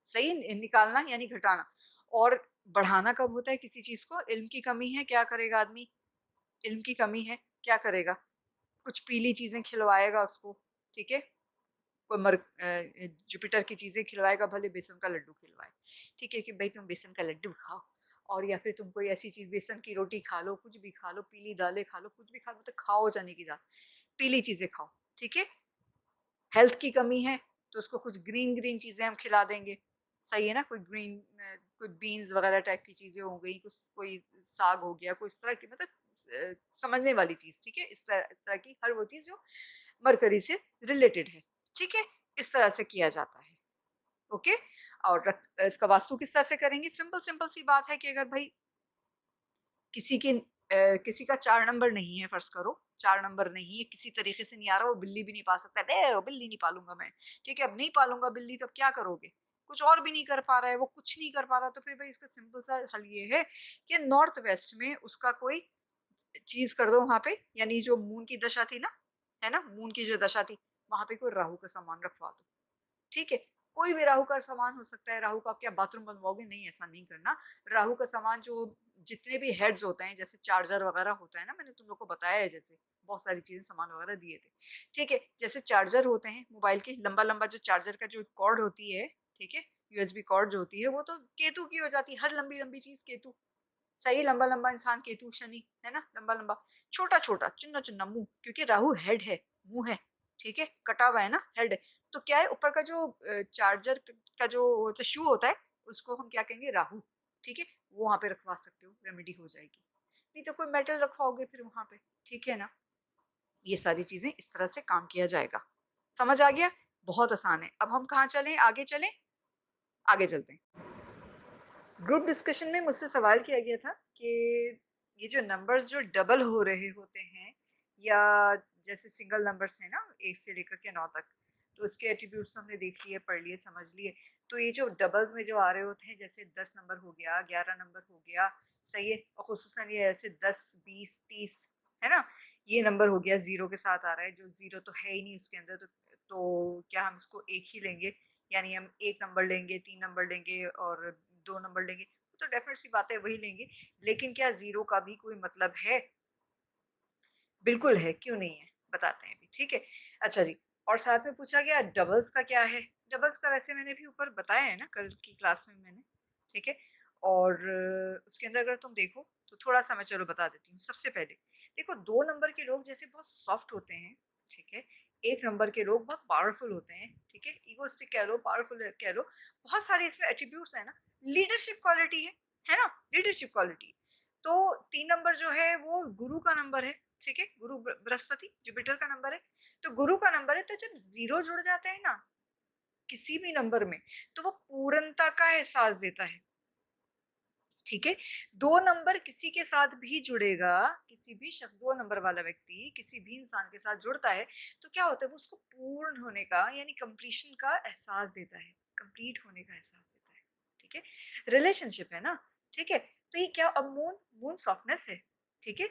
Speaker 1: सही, निकालना यानी घटाना। और बढ़ाना कब होता है किसी चीज को? इल्म की कमी है, क्या करेगा आदमी? इल्म की कमी है, क्या करेगा? कुछ पीली चीजें खिलवाएगा उसको, ठीक है? कोई जुपिटर की चीजें खिलवाएगा, भले बेसन का लड्डू खिलवाए, ठीक है? कि भाई तुम बेसन का लड्डू खाओ, और या फिर तुम कोई ऐसी चीज, बेसन की रोटी खा लो, कुछ भी खा लो, पीली दालें खा लो, कुछ भी खा लो, मतलब खाओ चने की दाल, पीली चीजें खाओ, ठीक है? हेल्थ की कमी है तो उसको कुछ ग्रीन ग्रीन चीजें हम खिला देंगे, सही है ना? कोई ग्रीन, कोई बीन्स वगैरह टाइप की चीजें हो गई, कुछ कोई साग हो गया, कोई इस तरह की, मतलब समझने वाली चीज, ठीक है? इस तरह की हर वो चीज जो मरकरी से रिलेटेड है, ठीक है? इस तरह से किया जाता है, ओके? और इसका वास्तु किस तरह से करेंगे? सिंपल सिंपल सी बात है कि अगर भाई किसी का 4 नंबर नहीं है फ़र्ज़ करो, 4 नंबर नहीं है, किसी तरीके से नहीं आ रहा, वो बिल्ली भी नहीं पाल सकता है, "बे बिल्ली नहीं पालूँगा मैं।" ठीक है, अब नहीं पालूँगा बिल्ली तो अब क्या करोगे? कुछ और भी नहीं कर पा रहा है, वो कुछ नहीं कर पा रहा, तो फिर भई इसका सिंपल सा हल ये है कि नॉर्थ वेस्ट में उसका कोई चीज़ कर दो वहाँ पे, यानी जो मून की दशा थी ना, है ना? मून की जो दशा थी, वहाँ पे कोई राहु का सामान रखवा दो। ठीक है? कोई भी राहु का सामान हो सकता है, राहु का आप क्या बाथरूम बनवाओगे? नहीं, ऐसा नहीं करना। राहु का सामान जो जितने भी हेड्स होते हैं, जैसे चार्जर वगैरह होता है ना, मैंने तुम लोग को बताया है जैसे, बहुत सारी चीज़ें सामान वगैरह दिए थे। ठीक है? जैसे चार्जर होते हैं मोबाइल के, लंबा-लंबा जो चार्जर का जो कॉर्ड होती है, ठीक है? यूएसबी कॉर्ड जो होती है, वो तो केतु की हो जाती है, हर लंबी-लंबी चीज़ केतु। सही लंबा-लंबा इंसान केतु, शनि, है ना? लंबा-लंबा, छोटा-छोटा, चुन्ना-चुन्ना मुँह, क्योंकि राहु हेड है, मुँह है, ठीक है? कटा हुआ है ना, हेड है। तो क्या है ऊपर का जो चार्जर का जो शू होता है, उसको हम क्या कहेंगे राहु, ठीक है? वो वहाँ पे रखवा सकते हो, रेमेडी हो जाएगी। नहीं तो कोई मेटल रखवाओगे फिर वहाँ पे, ठीक है ना? ये सारी चीज़ें इस तरह से काम किया जाएगा। समझ आ गया? बहुत आसान है। अब हम कहाँ चलें? आगे चलें? आगे चलते हैं। ग्रुप डिस्कशन में मुझसे सवाल किया गया था कि ये जो नंबर्स जो डबल हो रहे होते हैं या जैसे सिंगल नंबर्स हैं ना 1 से लेकर के 9 तक, तो उसके एट्रीब्यूट्स हमने देख लिए, पढ़ लिए, समझ लिए। तो ये जो डबल्स में जो आ रहे होते हैं जैसे 10 नंबर हो गया, 11 नंबर हो गया, सही है? और खुसूसन ये ऐसे 10, 20, 30, है ना? ये नंबर हो गया, ज़ीरो के साथ आ रहा है, जो ज़ीरो तो है ही नहीं उसके अंदर, तो क्या हम इसको एक ही लेंगे? यानी हम 1 नंबर लेंगे, 3 नंबर लेंगे और 2 नंबर लेंगे, वो तो डेफ़िनेट सी बात है वही लेंगे। लेकिन क्या ज़ीरो का भी कोई मतलब है? बिल्कुल है, क्यों नहीं है? बताते हैं अभी, ठीक है? अच्छा जी, और साथ में पूछा गया डबल्स का क्या है? डबल्स का वैसे मैंने भी ऊपर बताया है ना कल की क्लास में मैंने, ठीक है? और उसके अंदर अगर तुम देखो तो थोड़ा-सा मैं चलो बता देती हूँ। सबसे पहले देखो 2 नंबर के लोग जैसे बहुत सॉफ्ट होते हैं, ठीक है? 1 नंबर के लोग बहुत पावरफुल होते हैं, ठीक है? इगोइस्टिक कह लो, पावरफुल कह लो, बहुत सारे इसमें एट्रिब्यूट्स हैं ना। लीडरशिप क्वालिटी है ना? Leadership quality. तो 3 नंबर जो है वो गुरु का नंबर है, ठीक है? गुरु बृहस्पति जुपिटर का नंबर है। तो गुरु का नंबर है, तो जब 0 जुड़ जाते हैं ना किसी भी नंबर में, तो वो पूर्णता का एहसास देता है। ठीक है? 2 नंबर किसी के साथ भी जुड़ेगा, किसी भी शख्स 2 नंबर वाला व्यक्ति किसी भी इंसान के साथ जुड़ता है, तो क्या होता है वो उसको पूर्ण होने का यानी कंप्लीशन का एहसास देता है, कंप्लीट होने का एहसास देता है। ठीक है? रिलेशनशिप है ना, ठीक है? तो ये क्या अब मून मून सॉफ्टनेस है, ठीक है?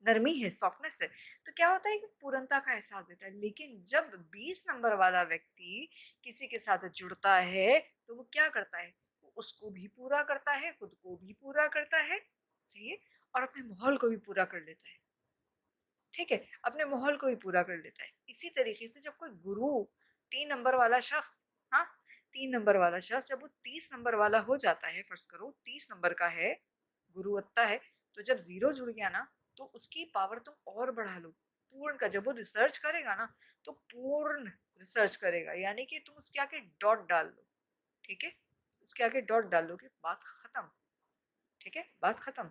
Speaker 1: नरमी है, सॉफ्टनेस है। तो क्या होता है कि पूर्णता का एहसास देता है, लेकिन जब 20 नंबर वाला व्यक्ति किसी के साथ जुड़ता है, तो वो क्या करता है? उसको भी पूरा करता है, खुद को भी पूरा करता है, सही है? और अपने माहौल को भी पूरा कर लेता है, ठीक है? अपने माहौल को भी पूरा कर लेता है। इसी तरीके से जब कोई गुरु 3 नंबर वाला शख्स, हाँ, 3 नंबर वाला शख्स जब वो 30 नंबर वाला हो जाता है, फ़र्ज़ करो 30 नंबर का है, गुरुवत्ता है, तो जब 0 जुड़ गया ना, तो उसकी पावर तुम और बढ़ा लो। पूर्ण का जब वो रिसर्च करेगा ना, तो पूर्ण रिसर्च करेगा, यानी कि तुम उसके आगे डॉट डाल दो, ठीक है? उसके आगे डॉट डाल दोगे, बात खत्म, ठीक है? बात खत्म।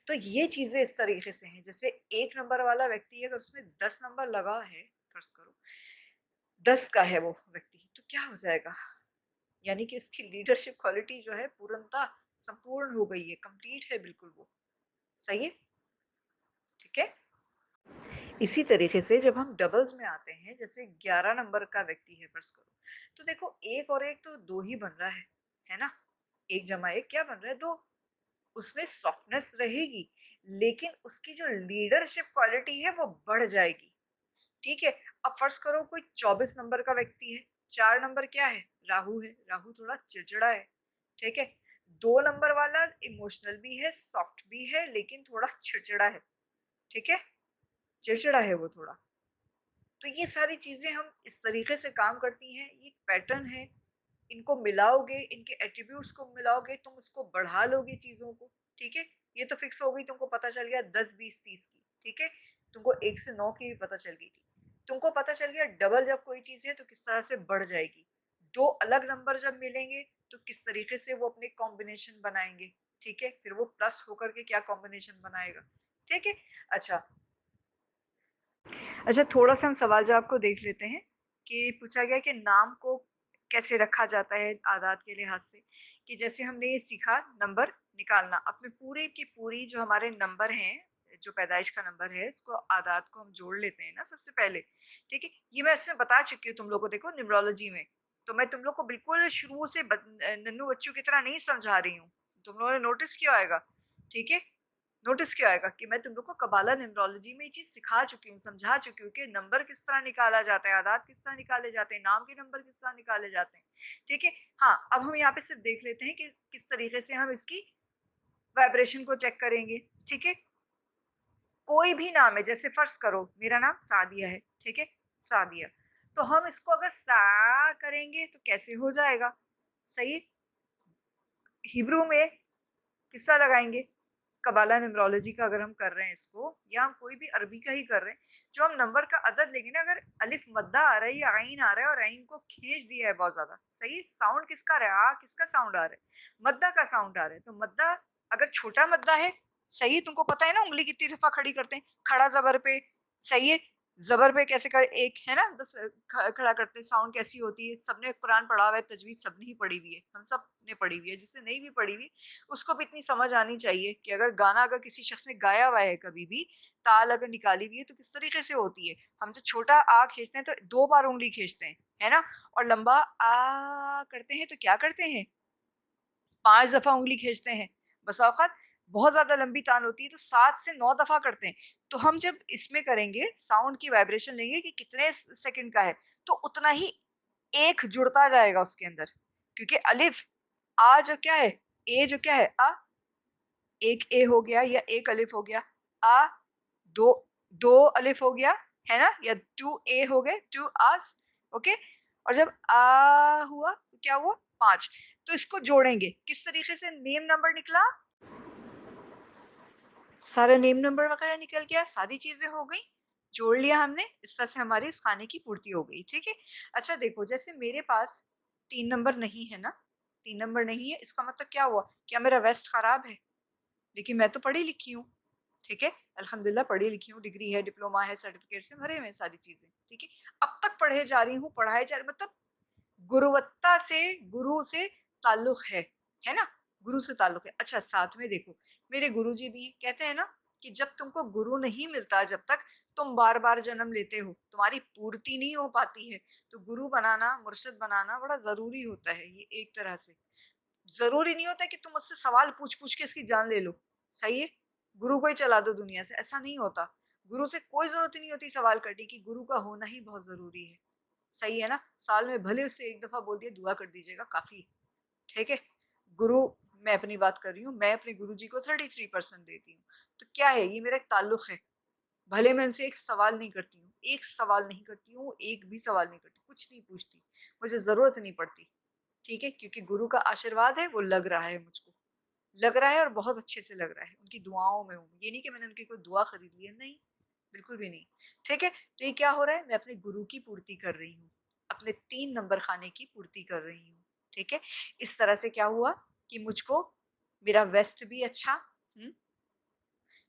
Speaker 1: तो ये चीज़ें इस तरीके से हैं, जैसे 1 नंबर वाला व्यक्ति अगर उसमें 10 नंबर लगा है, फ़र्ज़ करो 10 का है वो व्यक्ति, तो क्या हो जाएगा? यानी कि उसकी लीडरशिप क्वालिटी जो है पूर्णतः संपूर्ण हो गई है, कंप्लीट है बिल्कुल वो, सही है? ठीक है? इसी तरीके से जब हम डबल्स में आते हैं, जैसे 11 नंबर का व्यक्ति है फ़र्ज़ करो, तो देखो 1 और 1 तो 2 ही बन रहा है ना? 1 जमा 1 क्या बन रहा है? 2। उसमें सॉफ्टनेस रहेगी, लेकिन उसकी जो लीडरशिप क्वालिटी है वो बढ़ जाएगी, ठीक है? अब फ़र्ज़ करो कोई 24 नंबर का व्यक्ति है, 4 नंबर क्या है, राहु थोड़ा चिड़चिड़ा है, ठीक है? 2 नंबर वाला इमोशनल भी है, सॉफ्ट भी है, लेकिन थोड़ा चिड़चिड़ा है, ठीक है? चिड़चिड़ा है वो थोड़ा। तो ये सारी चीज़ें हम इस तरीके से काम करती हैं, ये पैटर्न है, इनको मिलाओगे, इनके एट्रिब्यूट्स को मिलाओगे, तुम उसको बढ़ा लोगे चीज़ों को, ठीक है? ये तो फिक्स हो गई, तुमको पता चल गया 10, 20, 30 की, ठीक है? तुमको 1 से 9 की भी पता चल गई थी। तुमको पता चल गया डबल जब कोई चीज़ है तो किस तरह से बढ़ जाएगी। 2 अलग नंबर जब मिलेंगे तो किस तरीके से वो अपने कॉम्बिनेशन बनाएँगे, ठीक है? फिर वो प्लस होकर के क्या कॉम्बिनेशन बनाएगा, ठीक है? अच्छा, अच्छा, थोड़ा-सा हम सवाल-जवाब को देख लेते हैं कि पूछा गया कि नाम को कैसे रखा जाता है आदात के लिहाज़ से, कि जैसे हमने ये सीखा नंबर निकालना, अपने पूरी की पूरी जो हमारे नंबर हैं, जो पैदाइश का नंबर है, इसको आदाद को हम जोड़ लेते हैं ना सबसे पहले, ठीक है? ये मैं इसमें बता चुकी हूँ तुम लोग को, देखो न्यूमरोलॉजी में। तो मैं तुम लोग को बिल्कुल शुरू से नन्नू बच्चों की तरह नहीं समझा रही हूँ। तुम लोगों ने नोटिस किया होगा, ठीक है? नोटिस किया होगा कि मैं तुम लोग को कबाला न्यूमरोलॉजी में ये चीज़ सिखा चुकी हूँ, समझा चुकी हूँ कि नंबर किस तरह निकाला जाता है, आदाद किस तरह निकाले जाते हैं, नाम के नंबर किस तरह निकाले जाते हैं, ठीक है? हाँ, अब हम यहाँ पे सिर्फ देख लेते हैं कि किस तरीके से हम इसकी वाइब्रेशन को चेक करेंगे, ठीक है? कोई भी नाम है, जैसे फ़र्ज़ करो मेरा नाम सादिया है, ठीक है? सादिया। तो हम इसको अगर सा करेंगे तो कैसे हो जाएगा? सही? हिब्रू में किसका लगाएँगे? कबाला न्यूमरोलॉजी का अगर हम कर रहे हैं इसको, या हम कोई भी अरबी का ही कर रहे हैं, जो हम नंबर का अदद लेंगे ना, अगर अलिफ मद्दा आ रहा है या आइन आ रहा है और आइन को खींच दिया है बहुत ज़्यादा, सही? साउंड किसका आ रहा है? किसका साउंड आ रहा है? मद्दा का साउंड आ रहा है। तो मद्दा अगर छोटा मद्दा है, सही? तुमको पता है ना उँगली कितनी दफ़ा खड़ी करते हैं? खड़ा ज़बर पे, सही है? ज़बर पे कैसे कर एक है ना, बस खड़ा करते हैं, साउंड कैसी होती है? सबने कुरान पढ़ा हुआ है, तजवीज़ सबने ही पढ़ी हुई है, हम सब ने पढ़ी हुई है, जिसने नहीं भी पढ़ी हुई उसको भी इतनी समझ आनी चाहिए कि अगर गाना अगर किसी शख्स ने गाया हुआ है कभी भी, ताल अगर निकाली हुई है तो किस तरीके से होती है। हम जब छोटा आ खींचते हैं तो 2 बार उँगली खींचते हैं, है ना? और लंबा आ करते हैं तो क्या करते हैं? 5 दफ़ा उँगली खींचते हैं। बसा औक़ात बहुत ज़्यादा लंबी तान होती है तो 7 से 9 दफ़ा करते हैं। तो हम जब इसमें करेंगे, साउंड की वाइब्रेशन लेंगे कि कितने सेकंड का है, तो उतना ही 1 जुड़ता जाएगा उसके अंदर। क्योंकि अलिफ, आ जो क्या है? ए जो क्या है? एक ए हो गया या एक अलिफ हो गया, आ, 2 2 अलिफ हो गया, है ना? या 2 ए हो गए, 2 आस, ओके? और जब आ हुआ तो क्या हुआ? 5। तो इसको जोड़ेंगे, किस तरीके से नेम नंबर निकला? सारा नेम नंबर वगैरह निकल गया, सारी चीज़ें हो गई, जोड़ लिया हमने, इस तरह से हमारी उस खाने की पूर्ति हो गई, ठीक है? अच्छा देखो, जैसे मेरे पास 3 नंबर नहीं है ना, 3 नंबर नहीं है, इसका मतलब क्या हुआ? क्या मेरा वेस्ट खराब है? लेकिन मैं तो पढ़ी लिखी हूँ, ठीक है? अल्हम्दुलिल्लाह पढ़ी लिखी हूँ, डिग्री है, डिप्लोमा है, सर्टिफ़िकेट से भरे हुए हैं सारी चीज़ें, ठीक है? अब तक पढ़े जा रही हूँ, पढ़ाए जा रही मतलब गुरुवत्ता से, गुरु से ताल्लुक है ना? गुरु से ताल्लुक है। अच्छा साथ में देखो, मेरे गुरुजी भी कहते हैं ना कि जब तुमको गुरु नहीं मिलता, जब तक तुम बार-बार जन्म लेते हो, तुम्हारी पूर्ति नहीं हो पाती है, तो गुरु बनाना, मुर्शिद बनाना बड़ा ज़रूरी होता है, ये एक तरह से। ज़रूरी नहीं होता कि तुम मुझसे सवाल पूछ-पूछ के इसकी जान ले लो, सही है? गुरु को ही चला दो दुनिया से, ऐसा नहीं होता। गुरु से कोई ज़रूरत ही नहीं होती सवाल करने की, गुरु का होना ही बहुत ज़रूरी है। सही है ना? साल में भले उससे 1 दफ़ा बोल दिया दुआ कर दीजिएगा काफ़ी, ठीक है? गुरु, मैं अपनी बात कर रही हूँ, मैं अपने गुरुजी को 33% देती हूँ। तो क्या है, ये मेरा एक ताल्लुक है। भले मैं उनसे एक सवाल नहीं करती हूँ, एक सवाल नहीं करती हूँ, एक भी सवाल नहीं करती, कुछ नहीं पूछती, मुझे ज़रूरत नहीं पड़ती। ठीक है? क्योंकि गुरु का आशीर्वाद है, वो लग रहा है मुझको। लग रहा है और बहुत अच्छे से लग रहा है। उनकी दुआओं में हूँ। ये नहीं कि मैंने उनकी कोई दुआ खरीद ली है, नहीं, बिल्कुल भी नहीं। ठीक है? तो ये क्या हो रहा है? मैं अपने गुरु की पूर्ति कर रही हूँ। अपने 3 नंबर खाने की पूर्ति कर रही हूँ। ठीक है? इस तरह से क्या हुआ कि मुझको मेरा वेस्ट भी अच्छा, हुँ,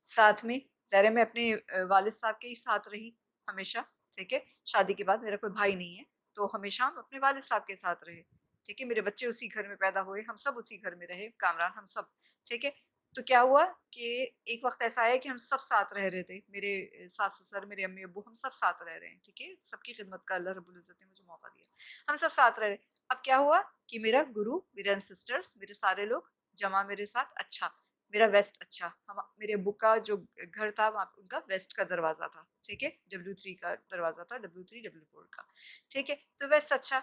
Speaker 1: साथ में ज़ाहिर है मैं अपने वालिद साहब के ही साथ रही हमेशा, ठीक है? शादी के बाद मेरा कोई भाई नहीं है, तो हमेशा हम अपने वालिद साहब के साथ रहे, ठीक है? मेरे बच्चे उसी घर में पैदा हुए, हम सब उसी घर में रहे, कामरान हम सब, ठीक है? तो क्या हुआ कि एक वक़्त ऐसा आया कि हम सब साथ रह रहे थे, मेरे सास-ससुर, मेरे अम्मी-अब्बू, हम सब साथ रह रहे हैं, ठीक है? सबकी खिदमत का अल्लाह रब्बुल इज़्ज़त ने मुझे मौका दिया। हम सब साथ रह रहे। अब क्या हुआ कि मेरा गुरु, मेरे एंसेस्टर्स, मेरे सारे लोग जमा मेरे साथ, अच्छा मेरा वेस्ट अच्छा, हम मेरे अब्बू का जो घर था वहाँ पे उनका वेस्ट का दरवाज़ा था, ठीक है? W3 का दरवाज़ा था, W3 W4 का, ठीक है? तो वेस्ट अच्छा,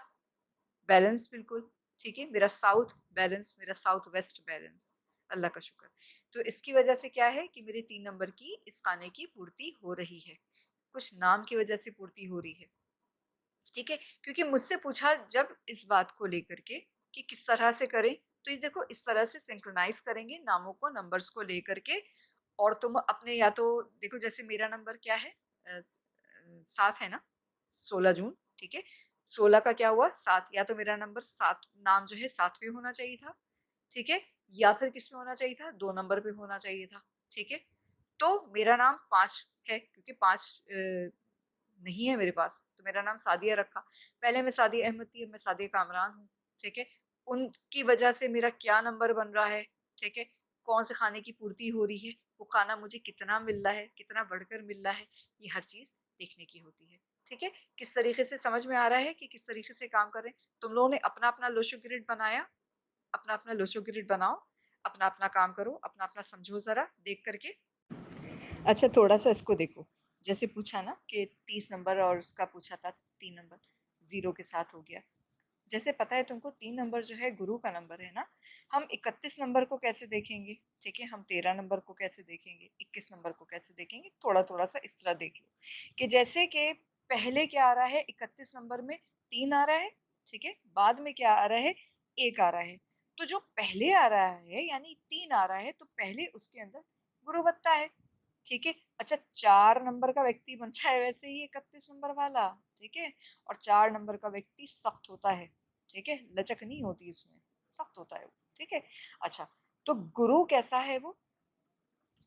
Speaker 1: बैलेंस बिल्कुल, ठीक है? मेरा साउथ बैलेंस, मेरा साउथ वेस्ट बैलेंस, अल्लाह का शुक्र। तो इसकी वजह से क्या है कि मेरे 3 नंबर की इस खाने की पूर्ति हो रही है। कुछ नाम की वजह से पूर्ति हो रही है। ठीक है? क्योंकि मुझसे पूछा जब इस बात को लेकर के कि किस तरह से करें, तो ये देखो इस तरह से सिंक्रोनाइज़ करेंगे नामों को, नंबर्स को लेकर के, और तुम अपने या तो देखो जैसे मेरा नंबर क्या है? 7 है ना? 16 जून, ठीक है? 16 का क्या हुआ? 7, या तो मेरा नंबर 7 नाम जो है 7 पे होना चाहिए था, ठीक है? या फिर किसमें होना चाहिए था? 2 नंबर पे होना चाहिए था, ठीक है? तो मेरा नाम 5 है क्योंकि 5 नहीं है मेरे पास, तो मेरा नाम सादिया रखा। पहले मैं सादिया अहमद थी, अब मैं सादिया कामरान हूँ, ठीक है? उनकी वजह से मेरा क्या नंबर बन रहा है, ठीक है? कौन से खाने की पूर्ति हो रही है, वो खाना मुझे कितना मिल रहा है, कितना बढ़कर मिल रहा है, ये हर चीज़ देखने की होती है। ठीक है? किस तरीके से समझ में आ रहा है कि किस तरीके से काम कर रहे हैं? तुम लोगों ने अपना-अपना लोशो ग्रिड बनाया, अपना-अपना लोशो ग्रिड बनाओ, अपना-अपना काम करो, अपना-अपना समझो ज़रा देख कर के। अच्छा थोड़ा-सा इसको देखो, जैसे पूछा ना कि 30 नंबर और उसका पूछा था 3 नंबर, 0 के साथ हो गया। जैसे पता है तुमको 3 नंबर जो है गुरु का नंबर है ना, हम 31 नंबर को कैसे देखेंगे, ठीक है? हम 13 नंबर को कैसे देखेंगे, 21 नंबर को कैसे देखेंगे, थोड़ा-थोड़ा सा इस तरह देख लो, कि जैसे कि पहले क्या आ रहा है 31 नंबर में 3 आ रहा है, ठीक है? बाद में क्या आ रहा है 1 आ रहा है। तो जो पहले आ रहा है यानी 3 आ रहा है तो पहले उसके अंदर गुरुवत्ता है, ठीक है? अच्छा 4 नंबर का व्यक्ति बन रहा है वैसे ही 31 नंबर वाला, ठीक है? और 4 नंबर का व्यक्ति सख्त होता है, ठीक है? लचक नहीं होती उसमें, सख्त होता है वो, ठीक है? अच्छा, तो गुरु कैसा है वो?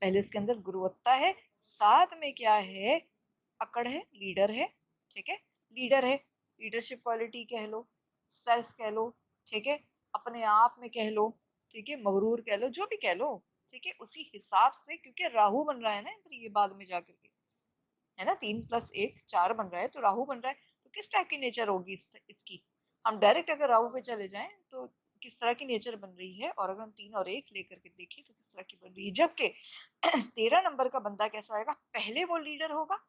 Speaker 1: पहले उसके अंदर गुरुवत्ता है, साथ में क्या है? अकड़ है, लीडर है, ठीक है? लीडर है, लीडरशिप क्वालिटी कह लो, सेल्फ कह लो, ठीक है? अपने आप में कह लो, ठीक है? मगरूर कह लो, जो भी कह लो, ठीक है? उसी हिसाब से क्योंकि राहु बन रहा है ना फिर ये बाद में जाकर के, है ना? 3 + 1 4 बन रहा है, तो राहु बन रहा है, तो किस टाइप की नेचर होगी इसकी? हम डायरेक्ट अगर राहु पे चले जाएँ, तो किस तरह की नेचर बन रही है और अगर हम 3 और 1 लेकर के देखें, तो किस तरह की बन रही है? जबकि 13 नंबर का बंदा कैसा होएगा? पहले वो लीडर होगा,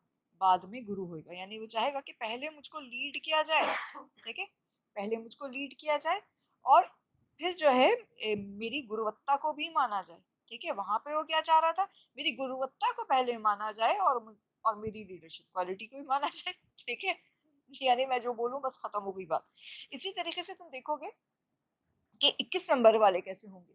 Speaker 1: बाद में गुरु होएगा। यानी वो चाहेगा कि पहले मुझको लीड किया जाए, ठीक है? पहले मुझको लीड किया जाए और फिर जो है मेरी गुरुवत्ता को भी माना जाए, ठीक है? वहाँ पे वो क्या चाह रहा था? मेरी गुरुवत्ता को पहले माना जाए और मेरी लीडरशिप क्वालिटी को भी माना जाए, ठीक है? यानी मैं जो बोलूँ बस खत्म हो गई बात। इसी तरीके से तुम देखोगे कि 21 नंबर वाले कैसे होंगे?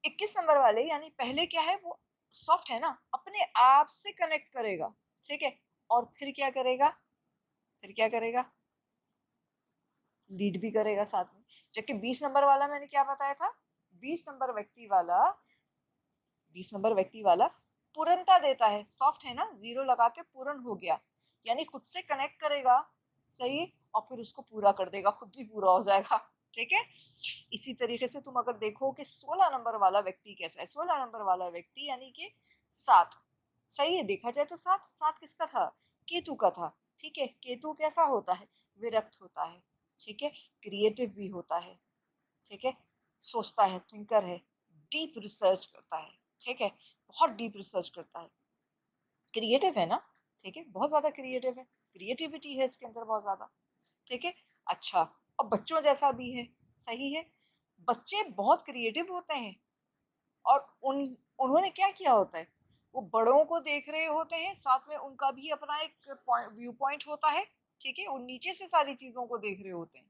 Speaker 1: 21 नंबर वाले यानी पहले क्या है वो सॉफ्ट है ना, अपने आप से कनेक्ट करेगा, ठीक है? और फिर क्या करेगा? फिर क्या करेगा? लीड भी करेगा साथ में। जबकि 20 नंबर वाला मैंने क्या बताया था? 20 नंबर व्यक्ति वाला 20 नंबर व्यक्ति वाला पूर्णता देता है, सॉफ्ट है ना, 0 लगा के पूर्ण हो गया। यानी खुद से कनेक्ट करेगा, सही है? और फिर उसको पूरा कर देगा, खुद भी पूरा हो जाएगा, ठीक है? इसी तरीके से तुम अगर देखो कि 16 नंबर वाला व्यक्ति कैसा है? 16 नंबर वाला व्यक्ति यानी कि 7, सही है? देखा जाए तो 7, 7 किसका था? केतु का था, ठीक है? केतु कैसा होता है? विरक्त होता है, ठीक है? क्रिएटिव भी होता है, ठीक है? सोचता है, थिंकर है, डीप रिसर्च करता है, ठीक है? बहुत डीप रिसर्च करता है, क्रिएटिव है ना, ठीक है? बहुत ज़्यादा क्रिएटिव है, क्रिएटिविटी है इसके अंदर बहुत ज़्यादा, ठीक है? अच्छा, अब बच्चों जैसा भी है, सही है? बच्चे बहुत क्रिएटिव होते हैं और उन्होंने क्या किया होता है? वो बड़ों को देख रहे होते हैं, साथ में उनका भी अपना एक व्यू पॉइंट होता है, ठीक है? वो नीचे से सारी चीज़ों को देख रहे होते हैं।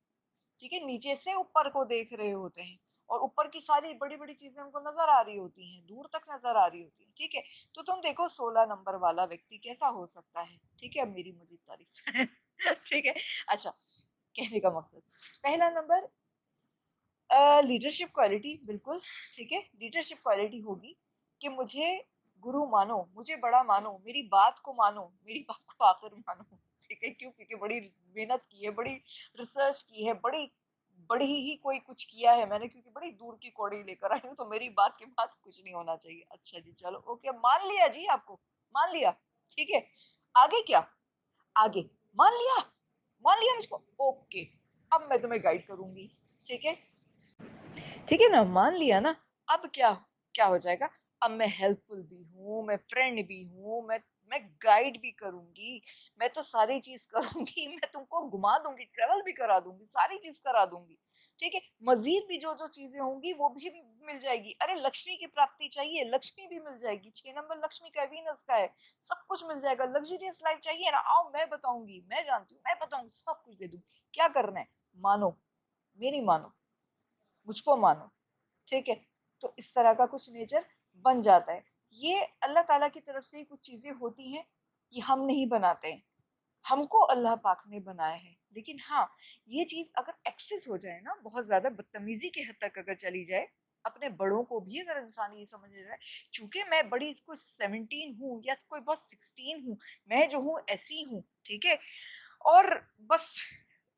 Speaker 1: ठीक है? नीचे से ऊपर को देख रहे होते हैं और ऊपर की सारी बड़ी-बड़ी चीज़ें उनको नज़र आ रही होती हैं, दूर तक नज़र आ रही होती हैं, ठीक है? तो तुम देखो 16 नंबर वाला व्यक्ति कैसा हो सकता है, ठीक है? अब मेरी मज़ीद तारीफ़ ठीक है? अच्छा, कहने का मकसद पहला नंबर लीडरशिप क्वालिटी बिल्कुल, ठीक है? लीडरशिप क्वालिटी होगी कि मुझे गुरु मानो, मुझे बड़ा मानो, मेरी बात को मानो, मेरी बात को आखिर मानो, ठीक है? क्यों? क्योंकि बड़ी मेहनत की है, बड़ी रिसर्च की है, बड़ी बड़ी ही कोई कुछ किया है मैंने क्योंकि बड़ी दूर की कौड़ी लेकर आई हूँ, तो मेरी बात के बाद कुछ नहीं होना चाहिए। अच्छा जी, चलो ओके, मान लिया जी आपको, मान लिया, ठीक है? आगे क्या? आगे, मान लिया? मान लिया मुझको? ओके, अब मैं तुम्हें गाइड करूँगी, ठीक है? ठीक है ना? मान लिया ना, अब क्या क्या हो जाएगा? अब मैं हेल्पफुल भी हूँ, मैं फ्रेंड भी हूँ, मैं गाइड भी करूँगी, मैं तो सारी चीज़ करूँगी, मैं तुमको घुमा दूँगी, ट्रैवल भी करा दूँगी, सारी चीज़ करा दूँगी, ठीक है? मज़ीद भी जो-जो चीज़ें होंगी वो भी मिल जाएगी। अरे लक्ष्मी की प्राप्ति चाहिए, लक्ष्मी भी मिल जाएगी, 6 नंबर लक्ष्मी का है, वीनस का है, सब कुछ मिल जाएगा। लग्ज़रियस लाइफ़ चाहिए ना? आओ मैं बताऊँगी, मैं जानती हूँ, मैं बताऊँगी, सब कुछ दे दूँगी। क्या करना है? मानो, मेरी मानो, मुझको मानो। ठीक है? तो इस तरह का कुछ नेचर बन जाता है। ये अल्लाह ताला की तरफ से कुछ चीज़ें होती हैं, ये हम नहीं बनाते हैं। हमको अल्लाह पाक ने बनाया है। लेकिन हाँ, ये चीज़ अगर एक्सेस हो जाए ना, बहुत ज़्यादा बदतमीज़ी की हद तक अगर चली जाए, अपने बड़ों को भी अगर इंसान ये समझ ले जाए, चूँकि मैं बड़ी कोई 17 हूँ या कोई बहुत 16 हूँ, मैं जो हूँ ऐसी हूँ, ठीक है? और बस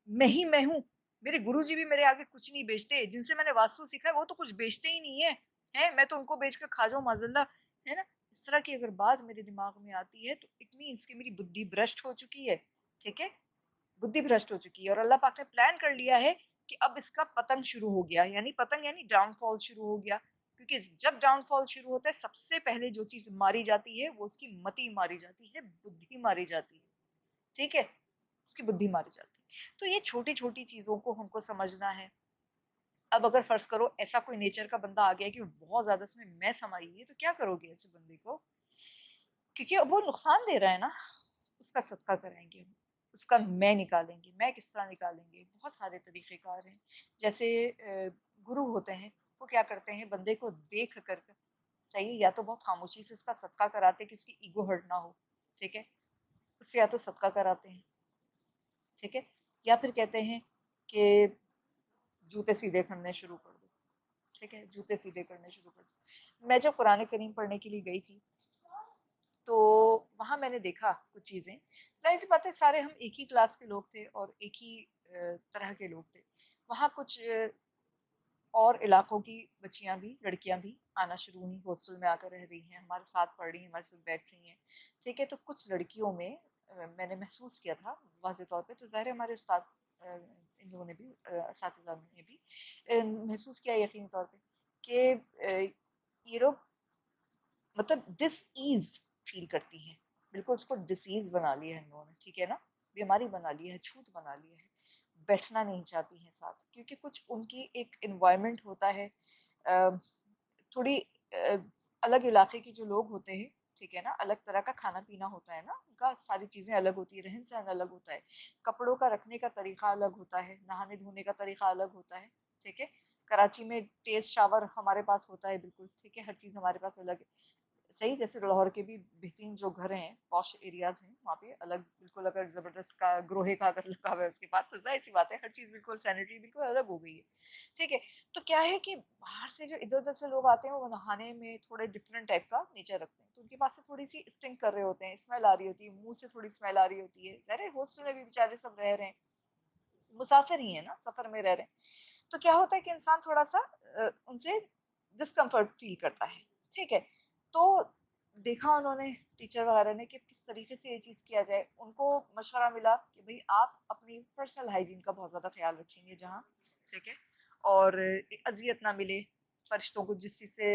Speaker 1: मैं ही मैं हूँ। मेरे गुरुजी भी मेरे आगे कुछ नहीं बेचते, जिनसे मैंने वास्तु सीखा है वो तो कुछ बेचते ही नहीं है। हैं, मैं तो उनको बेच कर खा जाऊँ माज़अल्लाह, है ना? इस तरह की अगर बात मेरे दिमाग में आती है तो इट मीन्स कि मेरी बुद्धि भ्रष्ट हो चुकी है, ठीक है? बुद्धि भ्रष्ट हो चुकी है और अल्लाह पाक ने प्लान कर लिया है कि अब इसका पतन शुरू हो गया, यानी पतन यानी डाउनफॉल शुरू हो गया। क्योंकि जब डाउनफॉल शुरू होता है सबसे पहले जो चीज़ मारी जाती है वो उसकी मति मारी जाती है, बुद्धि मारी जाती है, ठीक है? उसकी बुद्धि मारी जाती है। तो ये छोटी-छोटी चीज़ों को हमको समझना है। अब अगर फ़र्ज़ करो ऐसा कोई नेचर का बंदा आ गया कि बहुत ज़्यादा इसमें मैं समाई हुई है, तो क्या करोगे ऐसे बंदे को? क्योंकि अब वो नुकसान दे रहा है ना, उसका सदका कराएँगे हम, उसका मैं निकालेंगे, मैं किस तरह निकालेंगे? बहुत सारे तरीक़ेकार हैं। जैसे गुरु होते हैं, वो क्या करते हैं बंदे को देख कर सही या तो बहुत ख़ामोशी से उसका सदका कराते हैं कि उसकी ईगो हर्ट ना हो, ठीक है? उससे या तो सदका कराते हैं, ठीक है? या फिर कहते हैं कि जूते सीधे करने शुरू कर दो, ठीक है? जूते सीधे करने शुरू कर दो। मैं जब कुरान करीम पढ़ने के लिए गई थी तो वहाँ मैंने देखा कुछ चीज़ें, ज़ाहिर-सी बात है सारे हम एक ही क्लास के लोग थे और एक ही तरह के लोग थे। वहाँ कुछ और इलाकों की बच्चियाँ भी, लड़कियाँ भी आना शुरू हुई, हॉस्टल में आकर रह रही हैं, हमारे साथ पढ़ रही हैं, हमारे साथ बैठ रही हैं, ठीक है? तो कुछ लड़कियों में मैंने महसूस किया था वाज़ह तौर पे, तो ज़ाहिर है हमारे उस्ताद इन लोगों ने भी असातिज़ा ने भी महसूस किया यकीनी तौर पे कि ये लोग मतलब डिसईज़ फ़ील करती हैं। बिल्कुल उसको डिसीज़ बना लिया है इन लोगों ने, ठीक है ना? बीमारी बना ली है, छूत बना लिया है। बैठना नहीं चाहती हैं साथ क्योंकि कुछ उनकी एक एनवायरनमेंट होता है अ, थोड़ी अलग इलाके के जो लोग होते हैं, ठीक है ना? अलग तरह का खाना-पीना होता है ना, उनका सारी चीज़ें अलग होती है, रहन-सहन अलग होता है, कपड़ों का रखने का तरीका अलग होता है, नहाने-धोने का तरीका अलग होता है, ठीक है? कराची में तेज़ शावर हमारे पास होता है बिल्कुल, ठीक है? हर चीज़ हमारे पास अलग है। सही जैसे लाहौर के भी बेहतरीन जो घर हैं, पॉश एरियाज़ हैं, वहाँ पे अलग बिल्कुल अगर ज़बरदस्त का ग्रोहे का अगर लगा हुआ है उसके बाद, तो ज़ाहिर-सी बात है हर चीज़ बिल्कुल सैनिटरी बिल्कुल अलग हो गई है। ठीक है? तो क्या है कि बाहर से जो इधर-उधर से लोग आते हैं, वो नहाने में थोड़े डिफरेंट टाइप का नेचर रखते हैं। तो उनके पास से थोड़ी-सी स्टिंक कर रहे होते हैं, स्मेल आ रही होती है, मुँह से थोड़ी स्मेल आ रही होती है। ज़ाहिर है हॉस्टल में भी बेचारे सब रह रहे हैं, मुसाफिर ही हैं ना, सफ़र में रह रहे हैं। तो क्या होता है कि इंसान थोड़ा-सा उनसे डिस्कम्फर्ट फ़ील करता है, ठीक है? तो देखा उन्होंने टीचर वगैरह ने कि किस तरीके से ये चीज़ किया जाए। उनको मशवरा मिला कि भई आप अपनी पर्सनल हाइजीन का बहुत ज़्यादा ख़्याल रखेंगे जहाँ, ठीक है? और अज़ियत ना मिले फ़रिश्तों को जिस चीज़ से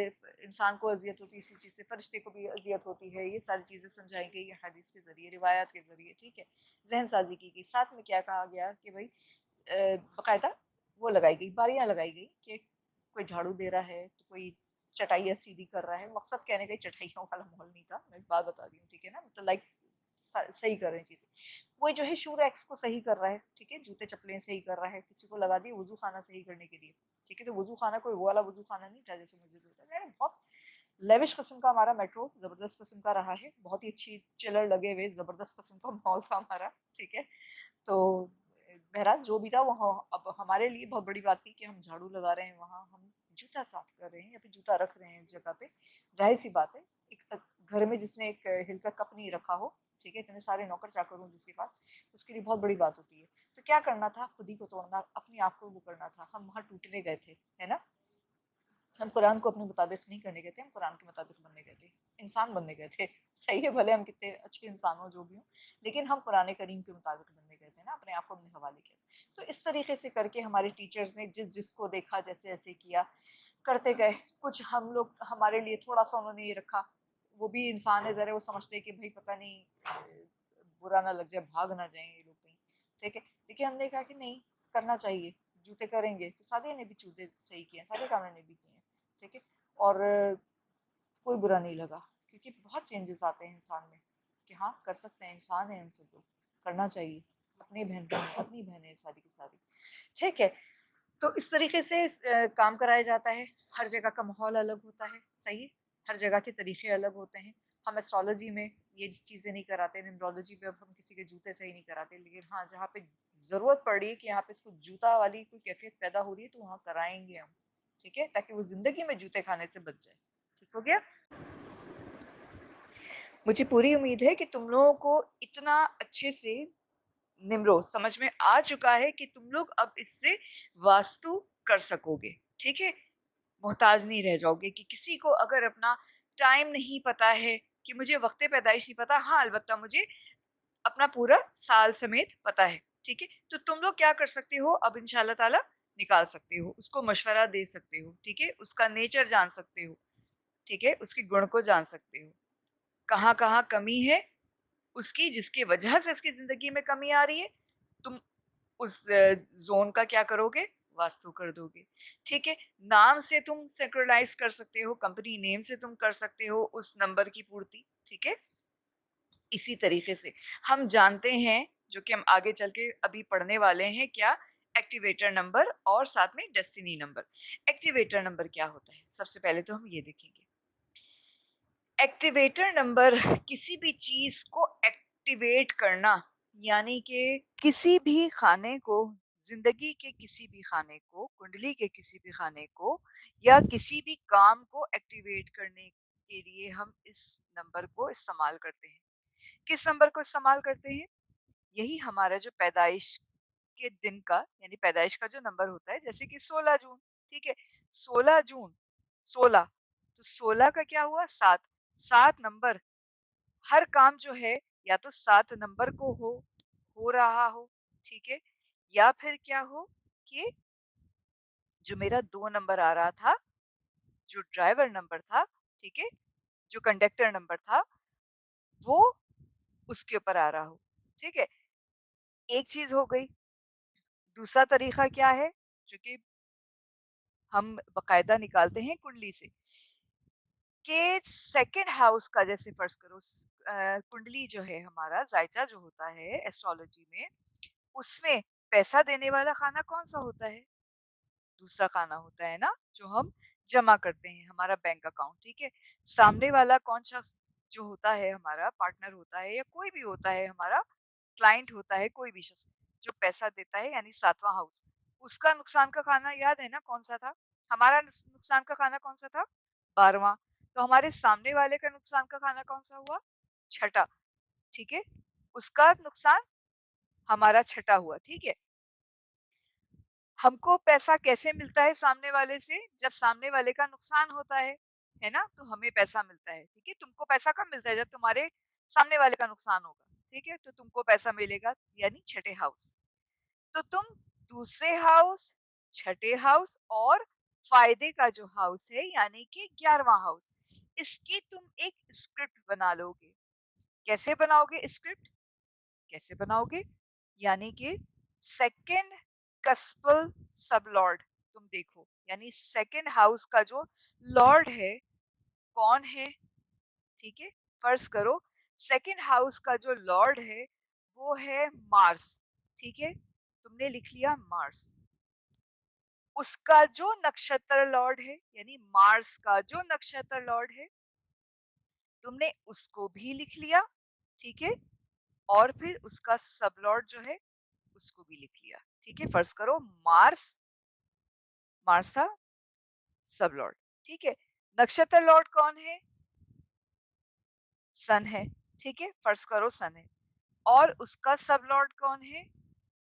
Speaker 1: इंसान को अज़ियत होती है, इसी चीज़ से फ़रिश्ते को भी अज़ियत होती है। ये सारी चीज़ें समझाई गई ये हदीस के ज़रिए, रिवायात के ज़रिए, ठीक है? ज़हन साज़ी की गई। साथ में क्या कहा गया कि भई बाकायदा वो लगाई गई, बारियाँ लगाई गई कि कोई झाड़ू दे रहा है, तो कोई चटाइयाँ सीधी कर रहा है। मकसद कहने का ये चटाइयों वाला माहौल नहीं था, मैं एक बात बता रही हूँ, ठीक है ना? मतलब लाइक सही कर रहे हैं चीज़ें। कोई जो है शू रैक्स को सही कर रहा है, ठीक है? जूते-चप्पलें सही कर रहा है, किसी को लगा दिए वज़ू खाना सही करने के लिए, ठीक है? तो वज़ू खाना कोई वो वाला वज़ू खाना नहीं था जैसे मस्जिद में होता है। मैंने बहुत लेविश किस्म का हमारा मेट्रो ज़बरदस्त किस्म का रहा है, बहुत ही अच्छी चिलर लगे हुए ज़बरदस्त किस्म का माहौल था हमारा, ठीक है? तो बहरहाल जो भी था वो अब हमारे लिए बहुत बड़ी बात थी कि हम झाड़ू लगा रहे हैं वहाँ, हम जूता साफ कर रहे हैं या फिर जूता रख रहे हैं इस जगह पे। ज़ाहिर-सी बात है, एक घर में जिसने एक हिल का कप नहीं रखा हो, ठीक है? इतने सारे नौकर-चाकर हों जिसके पास, उसके लिए बहुत बड़ी बात होती है। तो क्या करना था? खुद ही को तोड़ना, अपने आप को वो करना था। हम वहाँ टूटने गए थे, है ना? हम कुरान को अपने मुताबिक नहीं करने गए थे, हम कुरान के मुताबिक बनने गए थे, इंसान बनने गए थे। सही है भले हम कितने अच्छे इंसान हों, जो भी हों, लेकिन हम कुरान करीम के मुताबिक बनने गए थे ना, अपने आप को अपने हवाले किया। तो इस तरीके से करके हमारे टीचर्स ने जिसको देखा जैसे-जैसे किया, करते गए। कुछ हम लोग हमारे लिए थोड़ा-सा उन्होंने ये रखा, वो भी इंसान है ज़रा वो समझते हैं कि भई पता नहीं बुरा ना लग जाए, भाग ना जाएँ ये लोग कहीं, ठीक है? लेकिन हमने कहा कि नहीं, करना चाहिए, जूते करेंगे। तो सादिया ने भी जूते सही किए हैं, सादिया कामरा ने भी किए हैं, ठीक है? और कोई बुरा नहीं लगा क्योंकि बहुत चेंजेस आते हैं इंसान में कि हाँ, कर सकते हैं, इंसान है हम सब लोग, करना चाहिए। अपनी बहनें हैं सारी की सारी, ठीक है? तो इस तरीके से काम कराया जाता है। हर जगह का माहौल अलग होता है, सही है? हर जगह के तरीके अलग होते हैं। हम एस्ट्रोलॉजी में ये चीज़ें नहीं कराते, न्यूमरोलॉजी में अब हम किसी के जूते सही नहीं कराते। लेकिन हाँ, जहाँ पे ज़रूरत पड़ रही है कि यहाँ पे इसको जूता वाली कोई कैफ़ियत पैदा हो रही है, तो वहाँ कराएँगे हम, ठीक है? ताकि वो ज़िंदगी में जूते खाने से बच जाए। ठीक हो गया? मुझे पूरी उम्मीद है कि तुम लोगों को इतना अच्छे से निम्रो समझ में आ चुका है कि तुम लोग अब इससे वास्तु कर सकोगे, ठीक है? मोहताज नहीं रह जाओगे कि किसी को अगर अपना टाइम नहीं पता है कि मुझे वक़्त पैदाइश नहीं पता, हाँ, अलबत्ता मुझे अपना पूरा साल समेत पता है, ठीक है? तो तुम लोग क्या कर सकते हो अब इंशाल्लाह ताला निकाल सकते हो, उसको मशवरा दे सकते हो, ठीक है? उसका नेचर जान सकते हो, ठीक है? उसके गुण को जान सकते हो। कहाँ-कहाँ कमी है उसकी जिसकी वजह से उसकी ज़िंदगी में कमी आ रही है, तुम उस ज़ोन का क्या करोगे? वास्तु कर दोगे, ठीक है? नाम से तुम सिंक्रोनाइज़ कर सकते हो, कंपनी नेम से तुम कर सकते हो उस नंबर की पूर्ति, ठीक है? इसी तरीके से हम जानते हैं, जो कि हम आगे चल के अभी पढ़ने वाले हैं क्या? एक्टिवेटर नंबर और साथ में डेस्टिनी नंबर। एक्टिवेटर नंबर क्या होता है? सबसे पहले तो हम ये देखेंगे। एक्टिवेटर नंबर किसी भी चीज़ को एक्टिवेट करना, यानी कि किसी भी खाने को, ज़िंदगी के किसी भी खाने को, कुंडली के किसी भी खाने को या किसी भी काम को एक्टिवेट करने के लिए हम इस नंबर को इस्तेमाल करते हैं। किस नंबर को इस्तेमाल करते हैं? यही हमारा जो पैदाइश के दिन का यानी पैदाइश का जो नंबर होता है, जैसे कि 16 जून, ठीक है? 16 जून, 16, तो 16 का क्या हुआ? 7, 7 नंबर, हर काम जो है या तो 7 नंबर को हो रहा हो, ठीक है? या फिर क्या हो कि जो मेरा 2 नंबर आ रहा था, जो ड्राइवर नंबर था, ठीक है? जो कंडक्टर नंबर था, वो उसके ऊपर आ रहा हो, ठीक है? एक चीज़ हो गई। दूसरा तरीका क्या है? जो कि हम बाकायदा निकालते हैं कुंडली से, कि सेकंड हाउस का, जैसे फर्ज करो कुंडली जो है हमारा जायचा जो होता है एस्ट्रोलॉजी में, उसमें पैसा देने वाला खाना कौन सा होता है? दूसरा खाना होता है ना, जो हम जमा करते हैं, हमारा बैंक अकाउंट, ठीक है? सामने वाला कौन सा जो होता है, हमारा पार्टनर होता है या कोई भी होता है, हमारा क्लाइंट होता है, कोई भी शख्स जो पैसा देता है, यानी सातवां हाउस, उसका नुकसान का खाना याद है ना कौन सा था? हमारा नुकसान का खाना कौन सा था? 12वां। तो हमारे सामने वाले का नुकसान का खाना कौन सा हुआ? छठा, ठीक है? उसका नुकसान हमारा छठा हुआ, ठीक है? हमको पैसा कैसे मिलता है सामने वाले से? जब सामने वाले का नुकसान होता है ना? तो हमें पैसा मिलता है, ठीक है? तुमको पैसा कब मिलता है? जब तुम्हारे सामने वाले का नुकसान होगा, ठीक है? तो तुमको पैसा मिलेगा, यानी छठे हाउस। तो तुम दूसरे हाउस, छठे हाउस और फायदे का जो हाउस है, यानी कि 11वां हाउस, इसकी तुम एक स्क्रिप्ट बना लोगे। कैसे बनाओगे स्क्रिप्ट? कैसे बनाओगे? यानी कि सेकंड कस्पल सब लॉर्ड, तुम देखो, यानी सेकंड हाउस का जो लॉर्ड है, कौन है? ठीक है? फर्ज करो सेकंड हाउस का जो लॉर्ड है वो है मार्स, ठीक है? तुमने लिख लिया मार्स। उसका जो नक्षत्र लॉर्ड है, यानी मार्स का जो नक्षत्र लॉर्ड है, तुमने उसको भी लिख लिया, ठीक है? और फिर उसका सब लॉर्ड जो है उसको भी लिख लिया, ठीक है? फर्ज करो मार्स, मार्सा, सब लॉर्ड, ठीक है? नक्षत्र लॉर्ड कौन है? सन है, ठीक है? फर्ज करो सन है। और उसका सब लॉर्ड कौन है?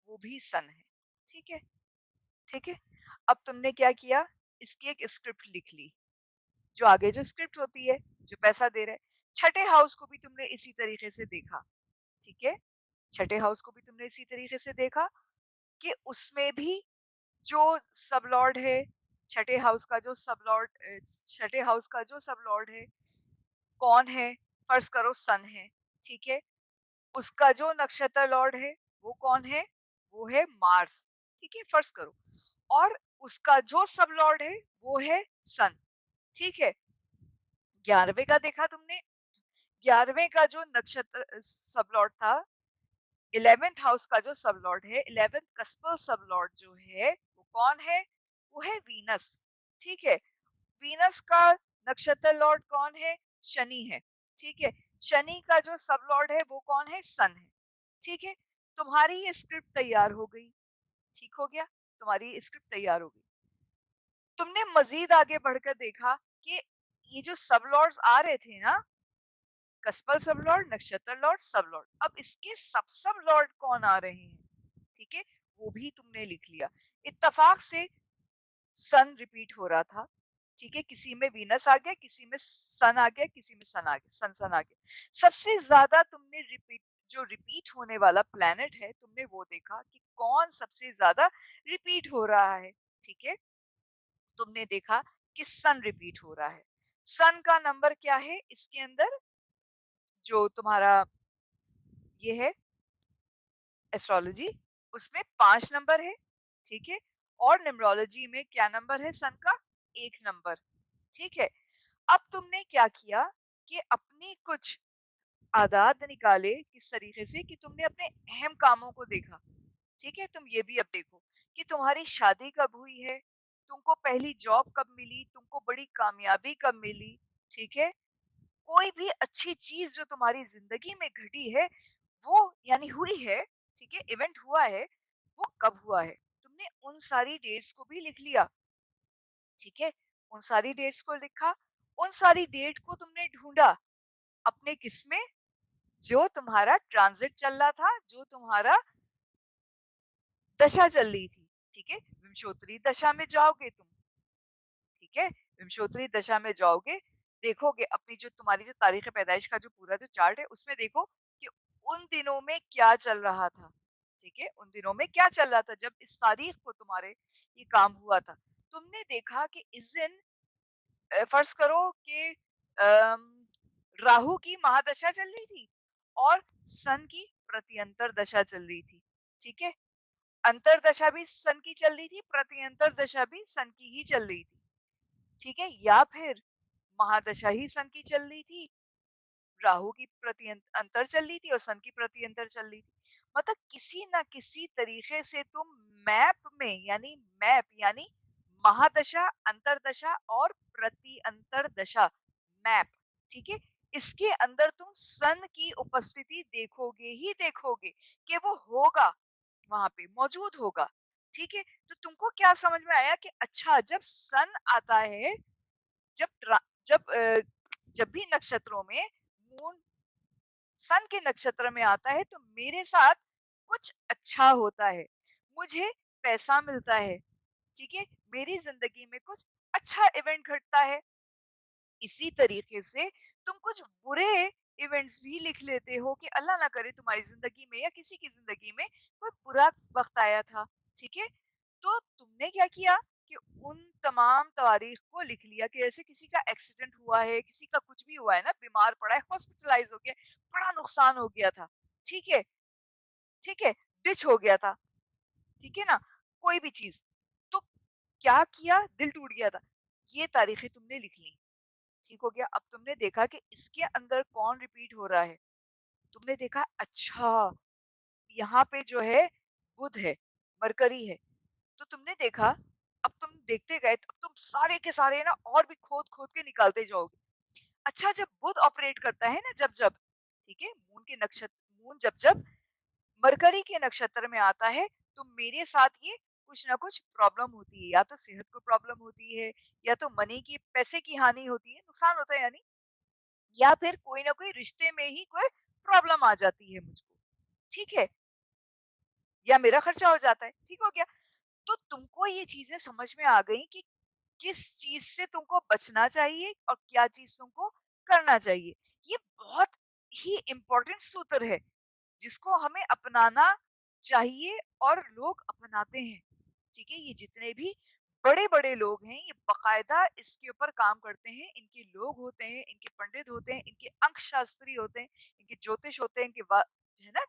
Speaker 1: वो भी सन है, ठीक है? ठीक है? अब तुमने क्या किया? इसकी एक स्क्रिप्ट लिख ली, जो आगे जो स्क्रिप्ट होती है, जो पैसा दे रहा है। छठे हाउस को भी तुमने इसी तरीके से देखा, ठीक है? छठे हाउस को भी तुमने इसी तरीके से देखा कि उसमें भी जो सब लॉर्ड है, छठे हाउस का जो सब लॉर्ड छठे हाउस का जो सब लॉर्ड है, कौन है? फर्ज करो सन है, ठीक है? उसका जो नक्षत्र लॉर्ड है, वो कौन है? वो है मार्स, ठीक है? फर्ज करो। और उसका जो सब लॉर्ड है, वो है सन, ठीक है? 11वें का देखा तुमने? 11वें का जो नक्षत्र सब लॉर्ड था, 11th हाउस का जो सब लॉर्ड है, 11th कस्पल सब लॉर्ड जो है, वो कौन है? वो है वीनस, ठीक है? वीनस का नक्षत्र लॉर्ड कौन है? शनि है, ठीक है? शनि का जो सब लॉर्ड है वो कौन है? सन है, ठीक है? तुम्हारी ये स्क्रिप्ट तैयार हो गई, ठीक हो गया? तुम्हारी ये स्क्रिप्ट तैयार हो गई। तुमने मजीद आगे बढ़कर देखा कि ये जो सब लॉर्ड्स आ रहे थे ना, कस्पल सब लॉर्ड, नक्षत्र लॉर्ड, सब लॉर्ड, अब इसके सब लॉर्ड कौन आ रहे हैं, ठीक है? वो भी तुमने लिख लिया। इत्तेफाक से सन रिपीट हो रहा था, ठीक है? किसी में वीनस आ गया, किसी में सन आ गया, किसी में सन आ गया। सबसे ज़्यादा तुमने रिपीट होने वाला प्लैनेट है, तुमने वो देखा कि कौन सबसे ज़्यादा रिपीट हो रहा है, ठीक है? तुमने देखा कि सन रिपीट हो रहा है। सन का नंबर क्या है इसके अंदर? जो तुम्हारा ये है एस्ट्रोलॉजी, उसमें 5 नंबर है, ठीक है? और न्यूमरोलॉजी में क्या नंबर है सन का? 1 नंबर, ठीक है? अब तुमने क्या किया कि अपनी कुछ आदात निकाले किस तरीके से कि तुमने अपने अहम कामों को देखा, ठीक है? तुम ये भी अब देखो कि तुम्हारी शादी कब हुई है, तुमको पहली जॉब कब मिली, तुमको बड़ी कामयाबी कब मिली, ठीक है? कोई भी अच्छी चीज जो तुम्हारी जिंदगी में घटी है, वो यानी हुई है, ठीक है? इवेंट हुआ है, वो कब हुआ है? तुमने उन सारी डेट्स को भी लिख लिया, ठीक है? उन सारी डेट्स को लिखा, उन सारी डेट को तुमने ढूंढा अपने किसमें, जो तुम्हारा ट्रांजिट चल रहा था, जो तुम्हारा दशा चल रही थी, ठीक है? विंशोत्तरी दशा में जाओगे तुम, ठीक है? विंशोत्तरी दशा में जाओगे, देखोगे अपनी जो तुम्हारी जो तारीख़ पैदाइश का जो पूरा जो चार्ट है, उसमें देखो कि उन दिनों में क्या चल रहा था, ठीक है? उन दिनों में क्या चल रहा था जब इस तारीख को तुम्हारे ये काम हुआ था। तुमने देखा कि इस दिन फ़र्ज़ करो कि राहु की महादशा चल रही थी और सन की प्रत्यंतर दशा चल रही थी, ठीक है? अंतर्दशा भी सन की चल रही थी, प्रत्यंतर दशा भी सन की ही चल रही थी, ठीक है? या फिर महादशा ही सन की चल रही थी, राहु की अंतर चल रही थी और सन की प्रत्यंतर चल रही थी। मतलब किसी ना किसी तरीके से तुम मैप में मैप यानी महादशा, अंतरदशा और प्रत्यंतर दशा मैप, ठीक है? इसके अंदर तुम सन की उपस्थिति देखोगे ही देखोगे कि वो होगा, वहां पे मौजूद होगा, ठीक है? तो तुमको क्या समझ में आया कि अच्छा जब सन आता है, जब ट्रा जब जब भी नक्षत्रों में मून सन के नक्षत्र में आता है तो मेरे साथ कुछ अच्छा होता है। मुझे पैसा मिलता है, ठीक है? मेरी ज़िंदगी में कुछ अच्छा इवेंट घटता है। इसी तरीके से तुम कुछ बुरे इवेंट्स भी लिख लेते हो कि अल्लाह ना करे तुम्हारी जिंदगी में या किसी की जिंदगी में कोई बुरा वक्त आया था, ठीक है? तो तुमने क्या किया कि उन तमाम तवारीख को लिख लिया कि ऐसे किसी का एक्सीडेंट हुआ है, किसी का कुछ भी हुआ है ना, बीमार पड़ा है, हॉस्पिटलाइज हो गया, बड़ा नुकसान हो गया था, ठीक है? ठीक है, डिच हो गया था, ठीक है ना, कोई भी चीज, तो क्या किया, दिल टूट गया था, ये तारीखें तुमने लिख ली, ठीक हो गया। अब तुमने देखा कि इसके अंदर कौन रिपीट हो रहा है, तुमने देखा अच्छा यहाँ पे जो है बुध है, मरकरी है, तो तुमने देखा, अब तुम देखते गए, अब तुम सारे के सारे ना और भी खोद खोद के निकालते जाओगे। अच्छा जब बुध ऑपरेट करता है ना, जब जब, ठीक है, मून जब जब मरकरी के नक्षत्र में आता है, तो मेरे साथ ये कुछ ना कुछ प्रॉब्लम होती है, या तो सेहत को प्रॉब्लम होती है, या तो मनी की पैसे की हानि होती है, नुकसान होता है यानी, या फिर कोई ना कोई रिश्ते में ही कोई प्रॉब्लम आ जाती है मुझको, ठीक है, या मेरा खर्चा हो जाता है, ठीक हो गया। तो तुमको ये चीजें समझ में आ गई कि किस चीज से तुमको बचना चाहिए और क्या चीज तुमको करना चाहिए। ये बहुत ही इंपॉर्टेंट सूत्र है जिसको हमें अपनाना चाहिए और लोग अपनाते हैं, ठीक है? ये जितने भी बड़े-बड़े लोग हैं, ये बाकायदा इसके ऊपर काम करते हैं, इनके लोग होते हैं, इनके पंडित होते हैं, इनके अंक शास्त्री होते हैं, इनके ज्योतिष होते हैं, इनके है ना,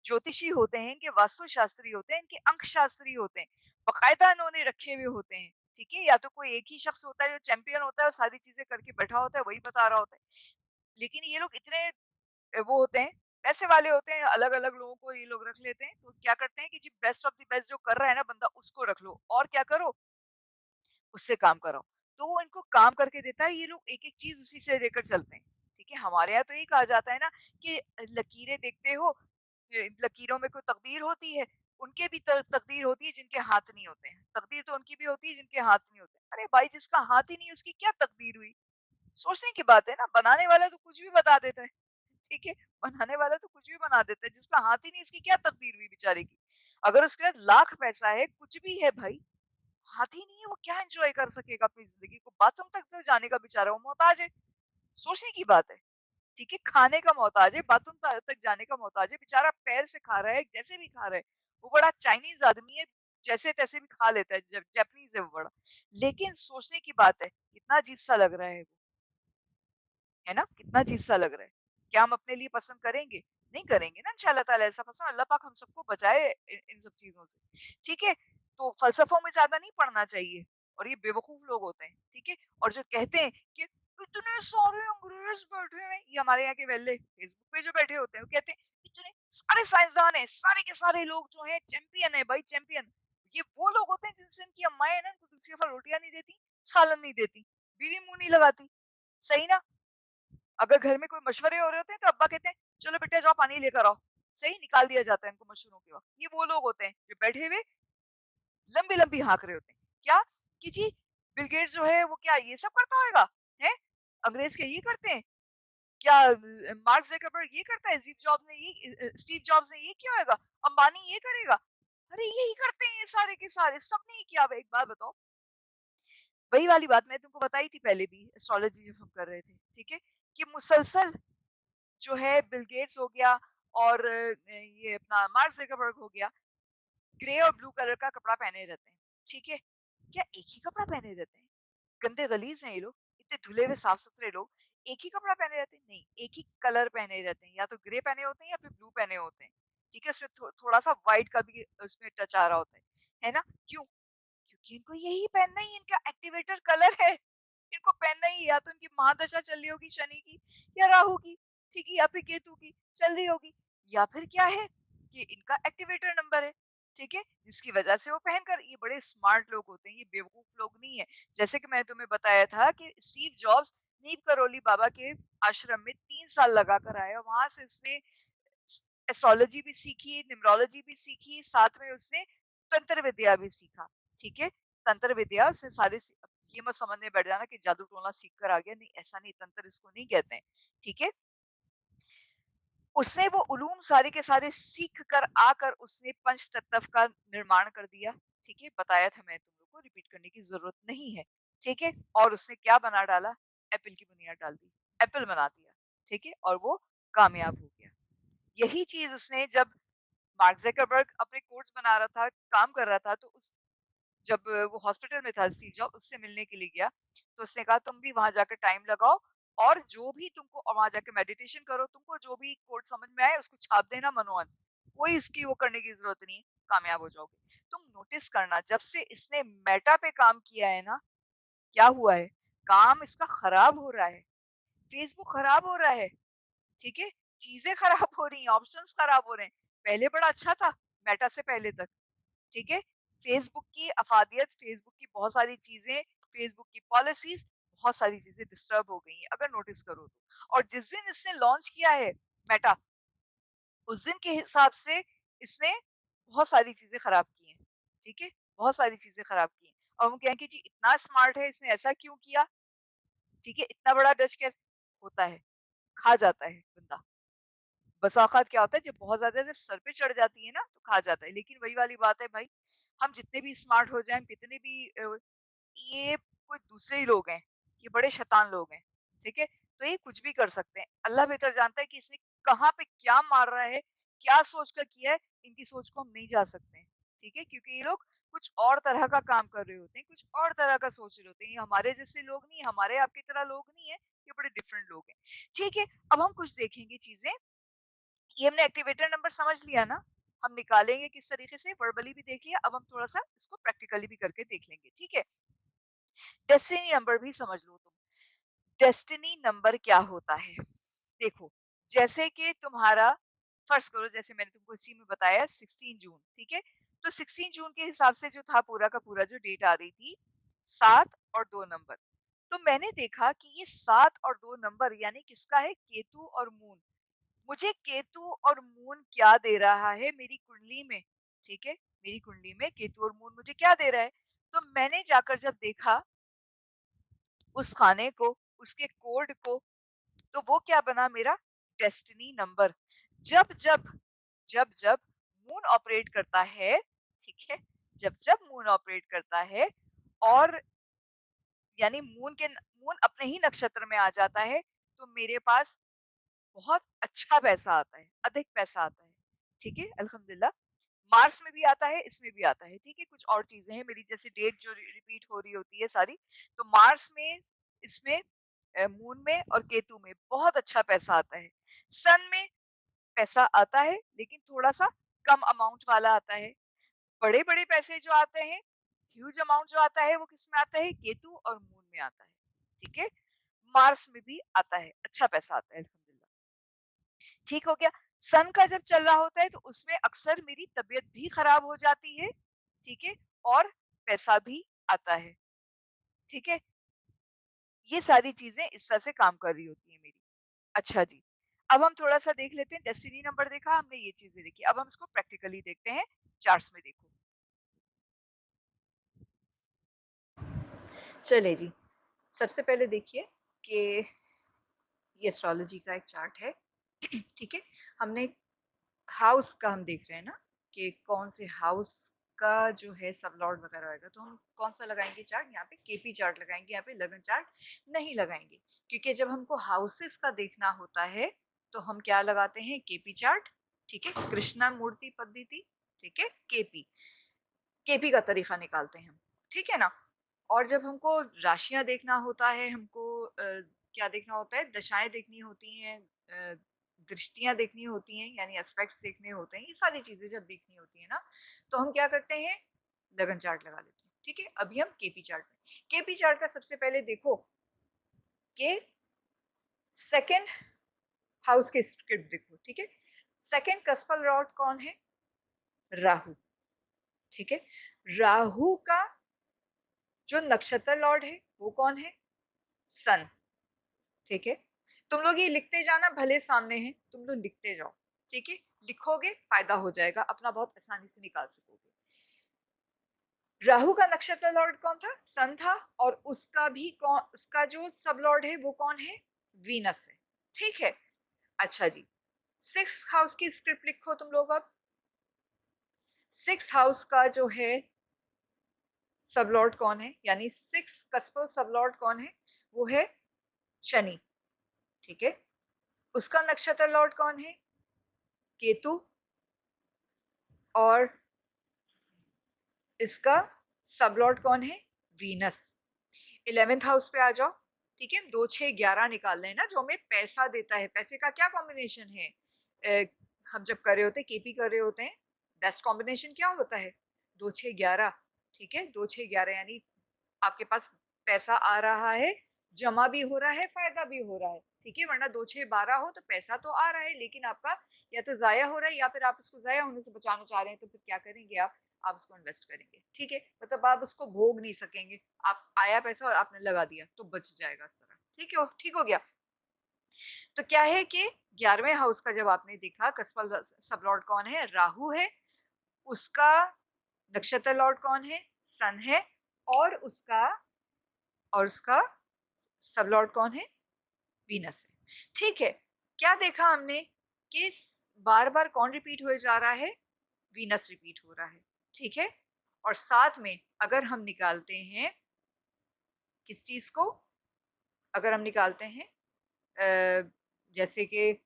Speaker 1: ज्योतिषी होते हैं, इनके वास्तु शास्त्री होते हैं, इनके अंक शास्त्री होते हैं, बाकायदा इन्होंने रखे हुए होते हैं, ठीक है? या तो कोई एक ही शख्स होता है जो चैंपियन होता है और सारी चीजें करके बैठा होता है, वही बता रहा होता है। लेकिन ये लोग इतने वो होते हैं, पैसे वाले होते हैं, अलग-अलग लोगों को ये लोग रख लेते हैं। तो क्या करते हैं कि जी बेस्ट ऑफ द बेस्ट जो कर रहा है ना बंदा, उसको रख लो और क्या करो, उससे काम कराओ। तो वो इनको काम करके देता है, ये लोग एक-एक चीज़ उसी से लेकर चलते हैं। ठीक है? हमारे यहाँ तो यही कहा जाता है ना कि लकीरें देखते हो, लकीरों में कोई तकदीर होती है, उनके भी तकदीर होती है जिनके हाथ नहीं होते हैं। तकदीर तो उनकी भी होती है जिनके हाथ नहीं होते हैं। अरे भाई जिसका हाथ ही नहीं है उसकी क्या तकदीर हुई? सोचने की बात है ना, बनाने वाला तो कुछ भी बता देता है। ठीक है? बनाने वाला तो कुछ भी बना देता है, जिसका हाथ ही नहीं उसकी क्या तकदीर हुई बेचारे की। अगर उसके पास लाख पैसा है, कुछ भी है भाई, हाथी नहीं है, वो क्या एन्जॉय कर सकेगा अपनी ज़िंदगी को? बाथरूम तक तो जाने का बेचारा वो मोहताज है। सोचने की बात है, ठीक है? खाने का मोहताज है, बाथरूम त तक जाने का मोहताज है, बेचारा पैर से खा रहा है, जैसे भी खा रहा है। वो बड़ा चाइनीज़ आदमी है, जैसे-तैसे भी खा लेता है, ज जापानीज़ है वो बड़ा। लेकिन सोचने की बात है, कितना अजीब-सा लग रहा है वो। है ना? कितना अजीब-सा लग रहा है। क्या हम अपने लिए पसंद करेंगे? नहीं करेंगे ना इंशाअल्लाह ताला ऐसा पसंद अल्लाह पाक हम सबको बचाए इन सब चीज़ों से। ठीक है? तो फ़लसफ़ों में ज़्यादा नहीं पढ़ना चाहिए और ये बेवकूफ़ लोग होते हैं, ठीक है? और जो कहते हैं कि इतने सारे अंग्रेज़ बैठे हैं, ये हमारे यहाँ के वेल्ले फेसबुक पे जो बैठे होते हैं, वो कहते हैं इतने सारे साइंसदान हैं, सारे के सारे लोग जो हैं चैंपियन है भाई चैंपियन। ये वो लोग होते हैं जिनसे इनकी अम्माएँ हैं ना, इनको दूसरी दफ़ा रोटियाँ नहीं देती, सालन नहीं देती, बीवी मुँह नहीं लगाती। सही ना? अगर घर में कोई मशवरे हो रहे होते हैं तो अब्बा कहते हैं चलो बेटा जाओ पानी लेकर आओ। सही निकाल दिया जाता है इनको मशवरों के वक्त। ये वो लोग होते हैं जो बैठे हुए लंबी लंबी हाँक रहे होते हैं। क्या कि जी बिल गेट्स जो है वो क्या ये सब करता होगा है? अंग्रेज के ये करते हैं क्या? मार्क जकरबर्ग ये करता है, स्टीव जॉब्स ने ये किया होगा, अंबानी ये करेगा। अरे यही करते हैं ये सारे के सारे, सबने ही किया। अब एक बात बताओ, वही वाली बात मैं तुमको बताई थी पहले भी, एस्ट्रोलॉजी जब हम कर रहे थे, ठीक है? कि मुसलसल जो है बिल गेट्स हो गया और ये अपना मार्क ज़करबर्ग हो गया, ग्रे और ब्लू कलर का कपड़ा पहने रहते हैं, ठीक है? क्या एक ही कपड़ा पहने रहते हैं? गंदे गलीज़ हैं ये लोग, इतने धुले हुए साफ-सुथरे लोग, एक ही कपड़ा पहने रहते हैं? नहीं, एक ही कलर पहने रहते हैं, या तो ग्रे पहने होते हैं या फिर ब्लू पहने होते हैं, ठीक है? उसमें थोड़ा-सा व्हाइट का भी उसमें टच आ रहा होता है ना? क्यों? क्योंकि इनको यही पहनना ही इनका एक्टिवेटर कलर है। इनको पहनना ही, या तो इनकी महादशा चल रही होगी शनि की या राहु की, ठीक है, या फिर केतु की चल रही होगी, या फिर क्या है कि इनका एक्टिवेटर नंबर है, ठीक है, जिसकी वजह से वो पहनकर, ये बड़े स्मार्ट लोग होते हैं, ये बेवकूफ लोग नहीं है। जैसे कि मैंने तुम्हें बताया था कि स्टीव जॉब्स नीम करोली बाबा के आश्रम में 3 साल लगा कर आया, वहां से उसने एस्ट्रोलॉजी भी सीखी, न्यूमरोलॉजी भी सीखी, साथ में उसने तंत्र विद्या भी सीखा, ठीक है? तंत्र विद्या उसने ये मत समझने बैठ जाना कि जादू टोना सीख कर आ गया, नहीं ऐसा नहीं, तंत्र इसको नहीं कहते हैं, ठीक है? उसने वो उलूम सारे के सारे सीख कर आकर उसने पंचतत्व का निर्माण कर दिया, ठीक है? बताया था मैं, तुम लोग को रिपीट करने की जरूरत नहीं है, ठीक है? और उसने क्या बना डाला? एप्पल की बुनियाद डाल दी, एप्पल बना दिया, ठीक है? और वो कामयाब हो गया। यही चीज उसने जब मार्क ज़करबर्ग अपने कोर्स बना रहा था, काम कर रहा था, तो उस जब वो हॉस्पिटल में था स्टीव जॉब, उससे मिलने के लिए गया, तो उसने कहा तुम भी वहाँ जाकर टाइम लगाओ और जो भी तुमको, और वहाँ जाके मेडिटेशन करो, तुमको जो भी कोट समझ में आए उसको छाप देना मनोअन। कोई इसकी वो करने की ज़रूरत नहीं है, कामयाब हो जाओगे। तुम नोटिस करना जब से इसने मेटा पे काम किया है ना, क्या हुआ है? काम इसका खराब हो रहा है, फेसबुक खराब हो रहा है, ठीक है? चीज़ें खराब हो रही हैं, ऑप्शंस खराब हो रहे हैं। पहले बड़ा अच्छा था, मेटा से पहले तक। ठीक है? फेसबुक की अफ़ादियत, फेसबुक की बहुत सारी चीज़ें, फेसबुक की पॉलिसीज़, बहुत सारी चीज़ें डिस्टर्ब हो गई हैं, अगर नोटिस करो तो। और जिस दिन इसने लॉन्च किया है मेटा, उस दिन के हिसाब से इसने बहुत सारी चीज़ें खराब की हैं, ठीक है? बहुत सारी चीज़ें खराब की हैं। और हम कहें कि जी इतना स्मार्ट है, इसने ऐसा क्यों किया? ठीक है? इतना बड़ा डच कैसे होता है, खा जाता है बंदा। बसा औकात क्या होता है, जब बहुत ज़्यादा जब सर पे चढ़ जाती है ना, तो खा जाता है। लेकिन वही वाली बात है भाई, हम जितने भी स्मार्ट हो जाएँ, कितने भी ये कोई दूसरे ही लोग हैं, ये बड़े शैतान लोग हैं, ठीक है? तो ये कुछ भी कर सकते हैं। अल्लाह बेहतर जानता है कि इसने कहाँ पे क्या मार रहा है, क्या सोच कर किया है, इनकी सोच को हम नहीं जा सकते हैं, ठीक है? क्योंकि ये लोग कुछ और तरह का काम कर रहे होते हैं, कुछ और तरह का सोच रहे होते हैं। ये हमारे जैसे लोग नहीं, हमारे आपकी तरह लोग नहीं है, ये बड़े डिफरेंट लोग हैं, ठीक है? अब हम कुछ देखेंगे चीज़ें, ये हमने एक्टिवेटर नंबर समझ लिया ना, हम निकालेंगे किस तरीके से, वर्बली भी देख लिया, अब हम थोड़ा-सा इसको प्रैक्टिकली भी करके देख लेंगे, ठीक है? डेस्टिनी नंबर भी समझ लो तुम। डेस्टिनी नंबर क्या होता है? देखो, जैसे कि तुम्हारा फर्ज़ करो, जैसे मैंने तुमको इसी में बताया 16 जून, ठीक है? तो 16 जून के हिसाब से जो था पूरा का पूरा जो डेट आ रही थी, 7 और 2 नंबर। तो मैंने देखा कि ये 7 और 2 नंबर यानी किसका है? केतु और मून। मुझे केतु और मून क्या दे रहा है मेरी कुंडली में, ठीक है? मेरी कुंडली में केतु और मून मुझे क्या दे रहा है? तो मैंने जाकर जब देखा उस खाने को, उसके कोड को, तो वो क्या बना मेरा? Destiny number. जब जब जब जब मून ऑपरेट करता है, ठीक है? जब जब मून ऑपरेट करता है और यानी मून अपने ही नक्षत्र में आ जाता है, तो मेरे पास बहुत अच्छा पैसा आता है, अधिक पैसा आता है। ठीक है, अल्हम्दुलिल्लाह। मार्स में भी आता है, इसमें भी आता है। ठीक है, कुछ और चीजें हैं मेरी, जैसे डेट जो रिपीट हो रही होती है सारी, तो मार्स में, इसमें, मून में और केतु में बहुत अच्छा पैसा आता है। सन में पैसा आता है, लेकिन थोड़ा सा कम अमाउंट वाला आता है। बड़े बड़े पैसे जो आते हैं, ह्यूज अमाउंट जो आता है, वो किस में आता है? केतु और मून में आता है। ठीक है, मार्स में भी आता है, अच्छा पैसा आता है, अल्हम्दुलिल्लाह। ठीक हो गया। सन का जब चल रहा होता है, तो उसमें अक्सर मेरी तबीयत भी खराब हो जाती है। ठीक है, और पैसा भी आता है। ठीक है, ये सारी चीजें इस तरह से काम कर रही होती है मेरी। अच्छा जी, अब हम थोड़ा सा देख लेते हैं। डेस्टिनी नंबर देखा हमने, ये चीजें देखी, अब हम इसको प्रैक्टिकली देखते हैं। चार्ट्स में देखो। चले जी, सबसे पहले देखिए कि ये एस्ट्रोलॉजी का एक चार्ट है। ठीक है, हमने हाउस का हम देख रहे हैं ना, कि कौन से हाउस का जो है सब लॉर्ड वगैरह होगा, तो हम कौन सा लगाएंगे चार्ट? यहाँ पे केपी चार्ट लगाएंगे, यहाँ पे लगन चार्ट नहीं लगाएंगे। क्योंकि जब हमको हाउसेस का देखना होता है, तो हम क्या लगाते हैं? KP chart. ठीक है, कृष्णा मूर्ति पद्धति। ठीक है, केपी, केपी का तरीका निकालते हैं हम। ठीक है ना। और जब हमको राशियां देखना होता है, हमको क्या देखना होता है? दशाएं देखनी होती हैं, दृष्टियां देखनी होती हैं, यानी एस्पेक्ट्स देखने होते हैं। ये सारी चीजें जब देखनी होती है ना, तो हम क्या करते हैं? लगन चार्ट लगा लेते हैं। ठीक है, अभी हम केपी चार्ट में, केपी चार्ट का सबसे पहले देखो कि सेकंड हाउस के स्क्रिप्ट देखो। ठीक है, सेकंड कस्पल लॉर्ड कौन है? राहु। ठीक है, राहु का जो नक्षत्र लॉर्ड है वो कौन है? सन। ठीक है, तुम लोग ये लिखते जाना, भले सामने है, तुम लोग लिखते जाओ। ठीक है, लिखोगे फायदा हो जाएगा, अपना बहुत आसानी से निकाल सकोगे। राहु का नक्षत्र लॉर्ड कौन था? सन था। और उसका भी कौन, उसका जो सब लॉर्ड है वो कौन है? वीनस है। ठीक है, अच्छा जी, सिक्स हाउस की स्क्रिप्ट लिखो तुम लोग अब। सिक्स हाउस का जो है सब लॉर्ड कौन है, यानी सिक्स कस्पल सब लॉर्ड कौन है? वो है शनि। ठीक है, उसका नक्षत्र लॉर्ड कौन है? केतु। और इसका सब लॉर्ड कौन है? वीनस। 11th हाउस पे आ जाओ। ठीक है, 2 6 11 निकाल लेना, जो हमें पैसा देता है। पैसे का क्या कॉम्बिनेशन है? हम जब कर रहे होते हैं, केपी कर रहे होते हैं, बेस्ट कॉम्बिनेशन क्या होता है? 2 6 11। ठीक है, 2 6 11 यानी आपके पास पैसा आ रहा है, जमा भी हो रहा है, फायदा भी हो रहा है। ठीक है, वरना 2 6 12 हो तो पैसा तो आ रहा है, लेकिन आपका या तो जाया हो रहा है, या फिर आप उसको जाया होने से बचाना चाह रहे हैं, तो फिर क्या करेंगे आप उसको इन्वेस्ट करेंगे। ठीक है, मतलब आप उसको भोग नहीं सकेंगे। आप आया पैसा और आपने लगा दिया तो बच जाएगा इस तरह। ठीक है, ठीक हो गया। तो क्या है कि 11वें हाउस का जब आपने देखा, कस्पल सब लॉर्ड कौन है? राहु है। उसका नक्षत्र लॉर्ड कौन है? सन है। और उसका और उसका सब लॉर्ड कौन है? वीनस है। ठीक है, क्या देखा हमने कि बार बार कौन रिपीट हुए जा रहा है? वीनस रिपीट हो रहा है। ठीक है, और साथ में अगर हम निकालते हैं किस चीज को, अगर हम निकालते हैं जैसे कि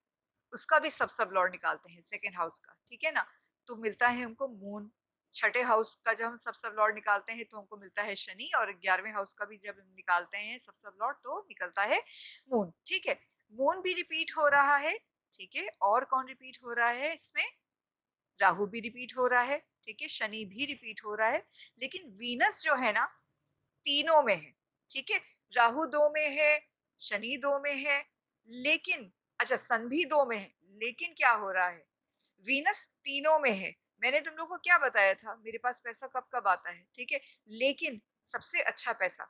Speaker 1: उसका भी सब सब लॉर्ड निकालते हैं, सेकेंड हाउस का। ठीक है ना, तो मिलता है हमको मून। छठे हाउस का जब हम सब लॉर्ड निकालते हैं, तो हमको मिलता है शनि। और 11वें हाउस का भी जब हम निकालते हैं सब लॉर्ड, तो निकलता है मून। ठीक है, मून भी रिपीट हो रहा है। ठीक है, और कौन रिपीट हो रहा है इसमें? राहु भी रिपीट हो रहा है। ठीक है, शनि भी रिपीट हो रहा है। लेकिन वीनस जो है ना, तीनों में है। ठीक है, राहु 2 में है, शनि 2 में है, लेकिन अच्छा सन भी 2 में है, लेकिन क्या हो रहा है? वीनस तीनों में है। मैंने तुम लोगों को क्या बताया था? मेरे पास पैसा कब कब आता है। ठीक है, लेकिन सबसे अच्छा पैसा,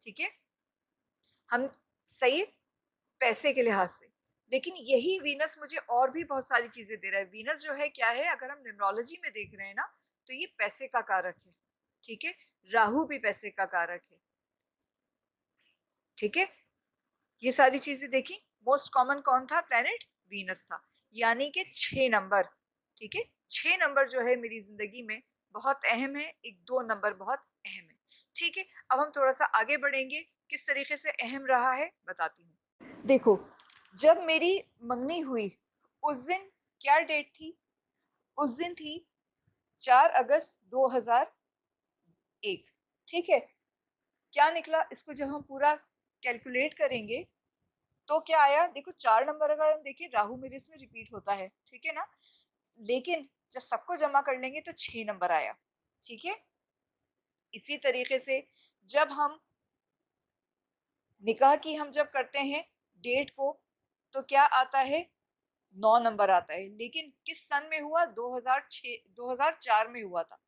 Speaker 1: ठीक है, हम सही पैसे के लिहाज से, लेकिन यही वीनस मुझे और भी बहुत सारी चीजें दे रहा है। वीनस जो है क्या है, अगर हम न्यूमरोलॉजी में देख रहे हैं ना, तो ये पैसे का कारक है। ठीक है, राहु भी पैसे का कारक है। ठीक है, ये सारी चीजें देखी। मोस्ट कॉमन कौन था प्लेनेट? वीनस था, यानी कि 6 नंबर। ठीक है, 6 नंबर जो है मेरी जिंदगी में बहुत अहम है, एक 2 नंबर बहुत अहम है। ठीक है, अब हम थोड़ा-सा आगे बढ़ेंगे, किस तरीके से अहम रहा है बताती हूँ। देखो, जब मेरी मंगनी हुई, उस दिन क्या डेट थी? उस दिन थी 4 अगस्त 2001। ठीक है? क्या निकला इसको जब हम पूरा कैलकुलेट करेंगे, तो क्या आया? देखो 4 नंबर अगर हम देखें राहु मेरे इसमें रिपीट होता है, ठीक है ना? लेकिन जब सबको जमा कर लेंगे तो 6 नंबर आया, ठीक है? इसी तरीके से जब हम निकाह की हम जब करते हैं डेट को, तो क्या आता है? 9 नंबर आता है, लेकिन किस सन में हुआ? 2006 2004 में हुआ था।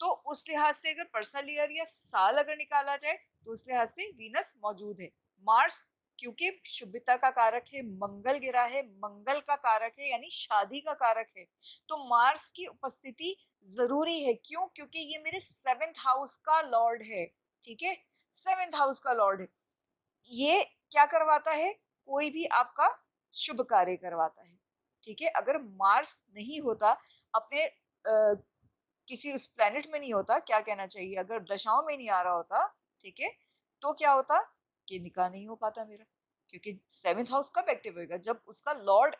Speaker 1: तो उस लिहाज से अगर पर्सनल ईयर या साल अगर निकाला जाए, तो उस लिहाज से वीनस मौजूद है। मार्स क्योंकि शुभता का कारक है, मंगल गिरा है, मंगल का कारक है यानी शादी का कारक है, तो मार्स की उपस्थिति जरूरी है। क्यों? क्योंकि ये मेरे 7th हाउस का लॉर्ड है। ठीक है, 7th हाउस का लॉर्ड है। ये क्या करवाता है? कोई भी आपका शुभ कार्य करवाता है। ठीक है, अगर मार्स नहीं होता अपने किसी उस प्लेनेट में नहीं होता, क्या कहना चाहिए, अगर दशाओं में नहीं आ रहा होता, ठीक है, तो क्या होता कि निकाह नहीं हो पाता मेरा। क्योंकि 7th हाउस कब एक्टिव होगा? जब उसका लॉर्ड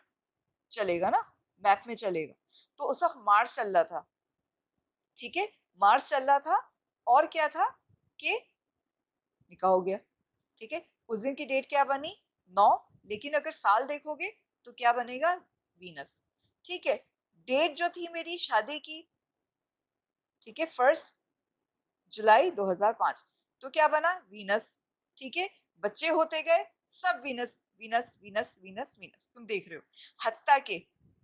Speaker 1: चलेगा ना, मैप में चलेगा। तो उस वक्त मार्स चल रहा था। ठीक है, मार्स चल रहा था, और क्या था कि निकाह हो गया। ठीक है, उस दिन की डेट क्या बनी? 9। लेकिन अगर साल देखोगे तो क्या बनेगा? वीनस। ठीक है, डेट जो थी मेरी शादी की, ठीक है, 1 जुलाई 2005, तो क्या बना? वीनस। ठीक है, बच्चे होते गए, सब Venus Venus Venus Venus Venus, तुम देख रहे हो। हत्ता के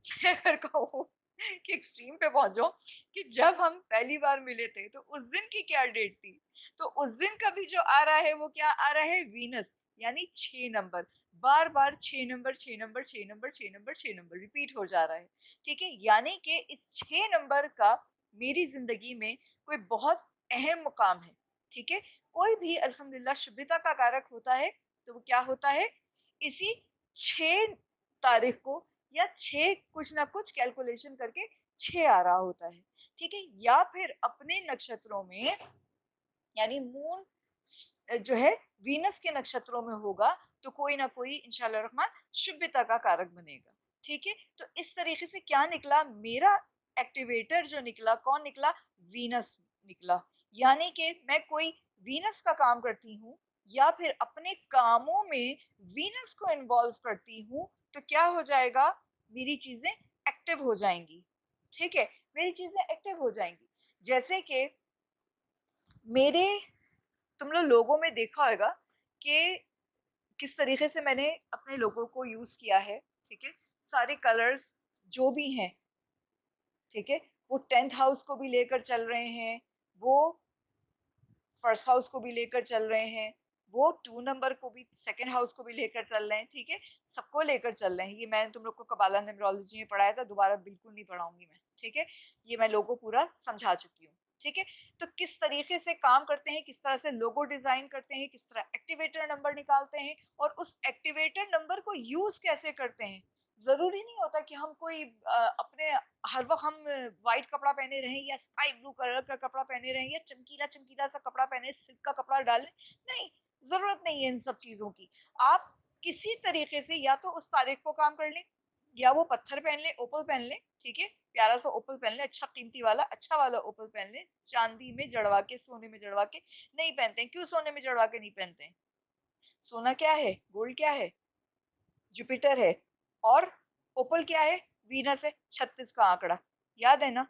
Speaker 1: मैं अगर कहूँ कि एक्सट्रीम पे पहुंचो, कि जब हम पहली बार मिले थे तो उस दिन की क्या डेट थी, तो उस दिन का भी जो आ रहा है वो क्या आ रहा है? वीनस, यानी 6 नंबर। बार बार 6 number 6 number 6 number 6 number 6 number repeat हो जा रहा है। ठीक है, यानी कि इस 6 नंबर का मेरी जिंदगी में कोई बहुत अहम मुकाम है। ठीक है, कोई भी अल्हम्दुलिल्लाह शुभता का कारक होता है, तो वो क्या होता है? इसी 6 तारीख को, या 6 कुछ ना कुछ कैलकुलेशन करके 6 आ रहा होता है। ठीक है, या फिर अपने नक्षत्रों में, यानी मून जो है वीनस के नक्षत्रों में होगा, तो कोई ना कोई इंशाल्लाह रहमान शुभता का कारक बनेगा। ठीक है, तो इस तरीके से क्या निकला मेरा एक्टिवेटर? जो निकला, कौन निकला? वीनस निकला। यानी कि मैं कोई वीनस का काम करती हूँ, या फिर अपने कामों में वीनस को इन्वॉल्व करती हूँ, तो क्या हो जाएगा? मेरी चीजें एक्टिव हो जाएंगी। ठीक है, मेरी चीजें एक्टिव हो जाएंगी। जैसे कि मेरे, तुम लोगों में देखा होगा कि किस तरीके से मैंने अपने लोगों को यूज किया है। ठीक है, सारे कलर्स जो भी हैं, ठीक है, वो 10th हाउस को भी लेकर चल रहे हैं, वो फर्स्ट हाउस को भी लेकर चल रहे हैं, वो 2 नंबर को भी, सेकंड हाउस को भी लेकर चल रहे हैं। ठीक है, सबको लेकर चल रहे हैं। ये मैंने तुम लोग को कबाला न्यूमरोलॉजी में पढ़ाया था, दोबारा बिल्कुल नहीं पढ़ाऊंगी मैं। ठीक है, ये मैं लोगों को पूरा समझा चुकी हूँ। ठीक है, तो किस तरीके से काम करते हैं, किस तरह से लोगो डिजाइन करते हैं, किस तरह एक्टिवेटर नंबर निकालते हैं, और उस एक्टिवेटर नंबर को यूज कैसे करते हैं। जरूरी नहीं होता कि हम कोई अपने हर वक्त हम व्हाइट कपड़ा पहने रहें, या स्काई ब्लू कलर का कपड़ा पहने रहें, या चमकीला चमकीला सा कपड़ा पहने, सिल्क का कपड़ा डालें। नहीं, जरूरत नहीं है इन सब चीजों की। आप किसी तरीके से या तो उस तारीख को काम कर लें, या वो पत्थर पहन लें, ओपल पहन लें। ठीक है, प्यारा सा ओपल पहन लें, अच्छा कीमती वाला, अच्छा वाला ओपल पहन लें, चांदी में जड़वा के, सोने में जड़वा के। नहीं पहनते हैं, क्यों सोने में जड़वा के नहीं पहनते हैं? सोना क्या है? गोल्ड क्या है? जुपिटर है। और ओपल क्या है? वीनस है, 36 का आंकड़ा। याद है ना?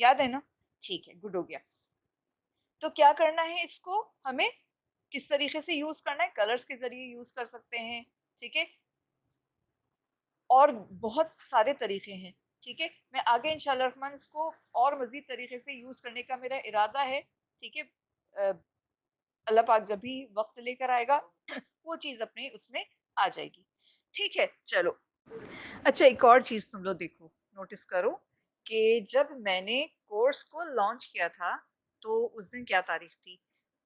Speaker 1: याद है ना? ठीक है, गुड हो गया। तो क्या करना है इसको हमें? किस तरीके से यूज करना है? कलर्स के जरिए यूज कर सकते हैं। ठीक है, और बहुत सारे तरीके हैं। ठीक है, मैं आगे इंशाल्लाह रहमान इसको और मजीद तरीके से यूज करने का मेरा इरादा है। ठीक है, अल्लाह पाक जब भी वक्त लेकर आएगा वो चीज अपने उसमें आ जाएगी। ठीक है, चलो। अच्छा, एक और चीज तुम लोग देखो, नोटिस करो कि जब मैंने कोर्स को लॉन्च किया था, तो उस दिन क्या तारीख थी?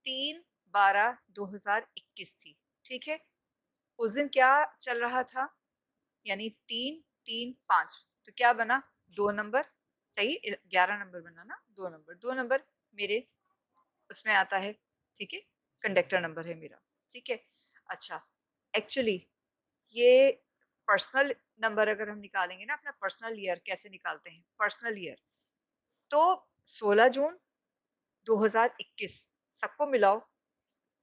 Speaker 1: 3/12/2021 थी। ठीक है, उस दिन क्या चल रहा था? यानी 3 3 5, तो क्या बना? 2 नंबर। सही 11 नंबर बना ना, 2 नंबर मेरे उसमें आता है, ठीक है? कंडक्टर नंबर है मेरा, ठीक है? अच्छा, एक्चुअली ये पर्सनल नंबर अगर हम निकालेंगे ना, अपना पर्सनल ईयर कैसे निकालते हैं? पर्सनल ईयर, तो 16 जून 2021 सबको मिलाओ,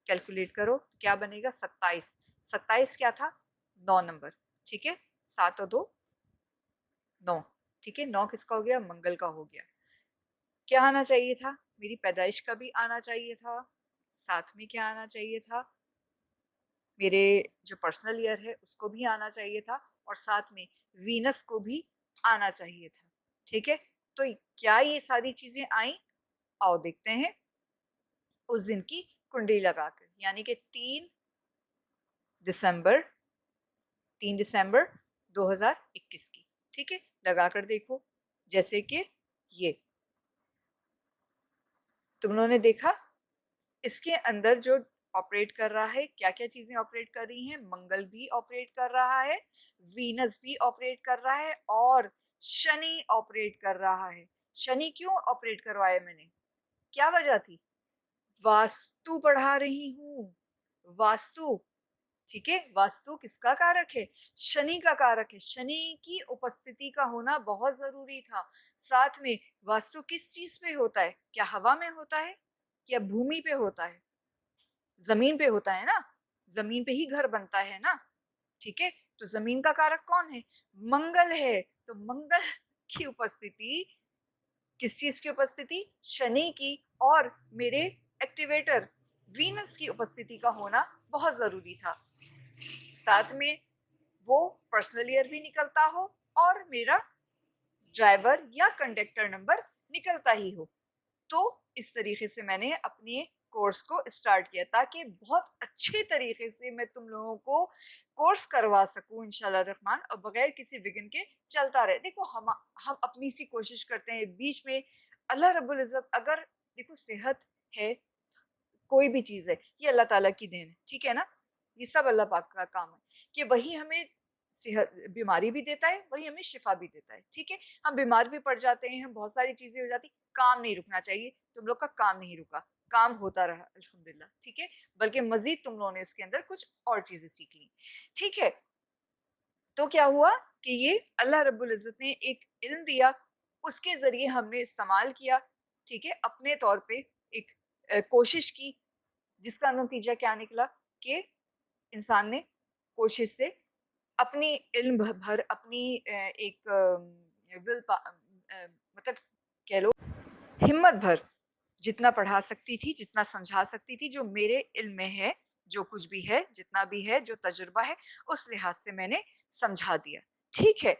Speaker 1: कैलकुलेट करो, क्या बनेगा? 27। 27 क्या था? 9 नंबर, ठीक है? 7 और 2 9, ठीक है? 9 किसका हो गया? मंगल का हो गया। क्या आना चाहिए था? मेरी पैदाइश का भी आना चाहिए था। साथ में क्या आना चाहिए था? मेरे जो पर्सनल ईयर है उसको भी आना चाहिए था और साथ में वीनस को भी आना चाहिए था। ठीक है? तो क्या ये सारी चीज़ें आईं? आओ देखते हैं उस दिन की कुंडली लगाकर, यानी कि दिसंबर 3 दिसंबर 2021 की। ठीक है? लगाकर देखो, जैसे कि ये। तुम लोगों ने देखा? इसके अंदर जो ऑपरेट कर रहा है, क्या-क्या चीज़ें ऑपरेट कर रही हैं? मंगल भी ऑपरेट कर रहा है, वीनस भी ऑपरेट कर रहा है और शनि ऑपरेट कर रहा है। शनि क्यों ऑपरेट करवाया मैंने? क्या वजह थी? वास्तु पढ़ा रही हूँ, वास्तु, ठीक है? वास्तु किसका कारक है? शनि का कारक है। शनि की उपस्थिति का होना बहुत ज़रूरी था। साथ में वास्तु किस चीज़ पे होता है? क्या हवा में होता है या भूमि पे होता है? ज़मीन पे होता है ना, ज़मीन पे ही घर बनता है ना, ठीक है? तो ज़मीन का कारक कौन है? मंगल है, तो मंगल की उपस्थिति, किस चीज़ की उपस्थिति? शनि की और मेरे एक्टिवेटर वीनस की उपस्थिति का होना बहुत ज़रूरी था। साथ में वो पर्सनल ईयर भी निकलता हो और मेरा ड्राइवर या कंडक्टर नंबर निकलता ही हो। तो इस तरीके से मैंने अपने कोर्स को स्टार्ट किया ताकि बहुत अच्छे तरीके से मैं तुम लोगों को कोर्स करवा सकूं इंशाल्लाह रहमान, और बगैर किसी विघ्न के चलता रहे। देखो हम अपनी सी कोशिश करते हैं, बीच में अल्लाह रब्बुल इज़्ज़त अगर, देखो सेहत है, कोई भी चीज़ है, ये अल्लाह ताला की देन है, ठीक है ना? ये सब अल्लाह पाक का काम है कि वही हमें सेहत, बीमारी भी देता है, वही हमें शिफा भी देता है, ठीक है? हम बीमार भी पड़ जाते हैं, हम बहुत सारी चीज़ें हो जाती, काम नहीं रुकना चाहिए। तुम लोग का काम नहीं रुका, काम होता रहा अल्हम्दुलिल्लाह, ठीक है? बल्कि मज़ीद तुम लोगों ने इसके अंदर कुछ और चीज़ें सीख ली, ठीक है? तो क्या हुआ कि ये अल्लाह रब्बुल इज़्ज़त ने एक इल्म दिया, उसके ज़रिए हमने इस्तेमाल किया, ठीक है? अपने तौर पे एक कोशिश की, जिसका नतीजा क्या निकला कि इंसान ने कोशिश से अपनी इल्म भर अपनी एक विल मतलब कह लो हिम्मत भर जितना पढ़ा सकती थी, जितना समझा सकती थी, जो मेरे इल्म में है, जो कुछ भी है, जितना भी है, जो तजुर्बा है, उस लिहाज से मैंने समझा दिया। ठीक है?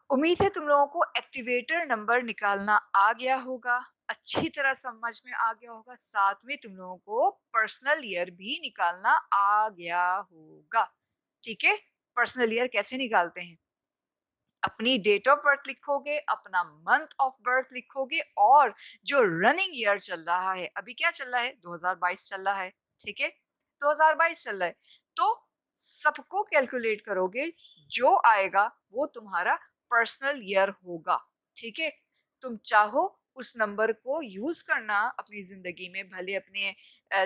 Speaker 1: उम्मीद है तुम लोगों को एक्टिवेटर नंबर निकालना आ गया होगा, अच्छी तरह समझ में आ गया होगा, साथ में तुम लोगों को पर्सनल ईयर भी निकालना आ गया होगा। ठीक है? पर्सनल ईयर कैसे निकालते हैं? अपनी डेट ऑफ बर्थ लिखोगे, अपना मंथ ऑफ बर्थ लिखोगे और जो रनिंग ईयर चल रहा है, अभी क्या चल रहा है? 2022 चल रहा है, ठीक है? 2022 चल रहा है, तो सबको कैलकुलेट करोगे, जो आएगा वो तुम्हारा पर्सनल ईयर होगा, ठीक है? तुम चाहो उस नंबर को यूज़ करना अपनी ज़िंदगी में, भले अपने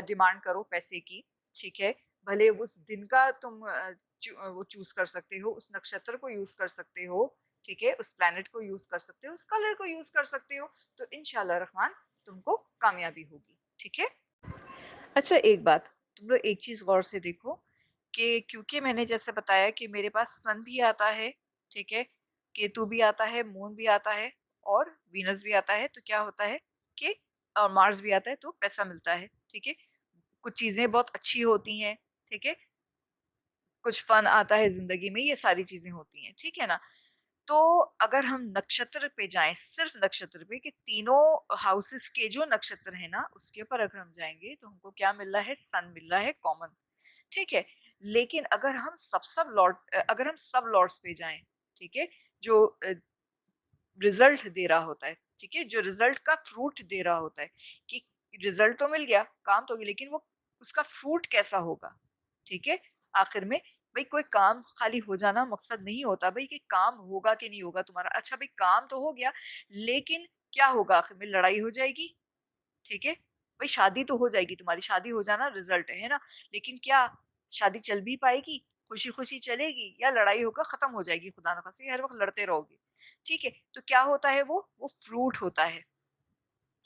Speaker 1: डिमांड करो पैसे की, ठीक है? भले उस दिन का तुम वो चूज़ कर सकते हो, उस नक्षत्र को यूज़ कर सकते हो, ठीक है? उस प्लैनेट को यूज़ कर सकते हो, उस कलर को यूज़ कर सकते हो, तो इंशाल्लाह रहमान तुमको कामयाबी होगी, ठीक है? अच्छा एक बात, तुम लोग एक चीज़ गौर से देखो कि क्योंकि मैंने जैसे बताया कि मेरे पास सन भी आता है, ठीक है? केतु भी आता है, मून भी आता है और वीनस भी आता है, तो क्या होता है कि मार्स भी आता है, तो पैसा मिलता है, ठीक है? कुछ चीज़ें बहुत अच्छी होती हैं, ठीक है? कुछ फन आता है ज़िंदगी में, ये सारी चीज़ें होती हैं, ठीक है ना? तो अगर हम नक्षत्र पे जाएँ, सिर्फ़ नक्षत्र पे, कि तीनों हाउसेस के जो नक्षत्र हैं ना, उसके ऊपर अगर हम जाएँगे, तो हमको क्या मिल रहा है? सन मिल रहा है कॉमन, ठीक है? लेकिन अगर हम सब लॉर्ड्स पे जाएँ, ठीक है? जो रिज़ल्ट दे रहा होता है, ठीक है? जो रिज़ल्ट का फ्रूट दे रहा होता है कि रिज़ल्ट तो मिल गया, काम तो हो गया, लेकिन वो उसका फ्रूट कैसा होगा, ठीक है? आखिर में भाई कोई काम खाली हो जाना मकसद नहीं होता भाई, कि काम होगा कि नहीं होगा तुम्हारा। अच्छा भाई काम तो हो गया, लेकिन क्या होगा आखिर में? लड़ाई हो जाएगी, ठीक है? भाई शादी तो हो जाएगी, तुम्हारी शादी हो जाना रिजल्ट है ना? लेकिन क्या शादी चल भी पाएगी? खुशी-खुशी चलेगी या लड़ाई होकर खत्म हो जाएगी खुदा ना खास्ते, हर वक़्त लड़ते रहोगे। ठीक है? तो क्या होता है वो फ्रूट होता है,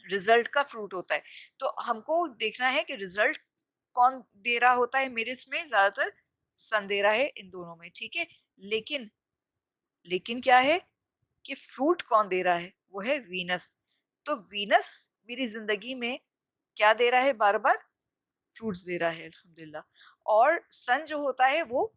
Speaker 1: रिजल्ट का फ्रूट होता है। तो हमको देखना है कि रिजल्ट कौन दे रहा होता है, मेरे इसमें ज़्यादातर सन दे रहा है इन दोनों में, ठीक है? लेकिन लेकिन क्या है कि फ्रूट कौन दे रहा है? वो है वीनस। तो वीनस मेरी ज़िंदगी में क्या दे रहा है बार-बार? फ्रूट्स दे रहा है अल्हम्दुलिल्लाह। और सन जो होता है वो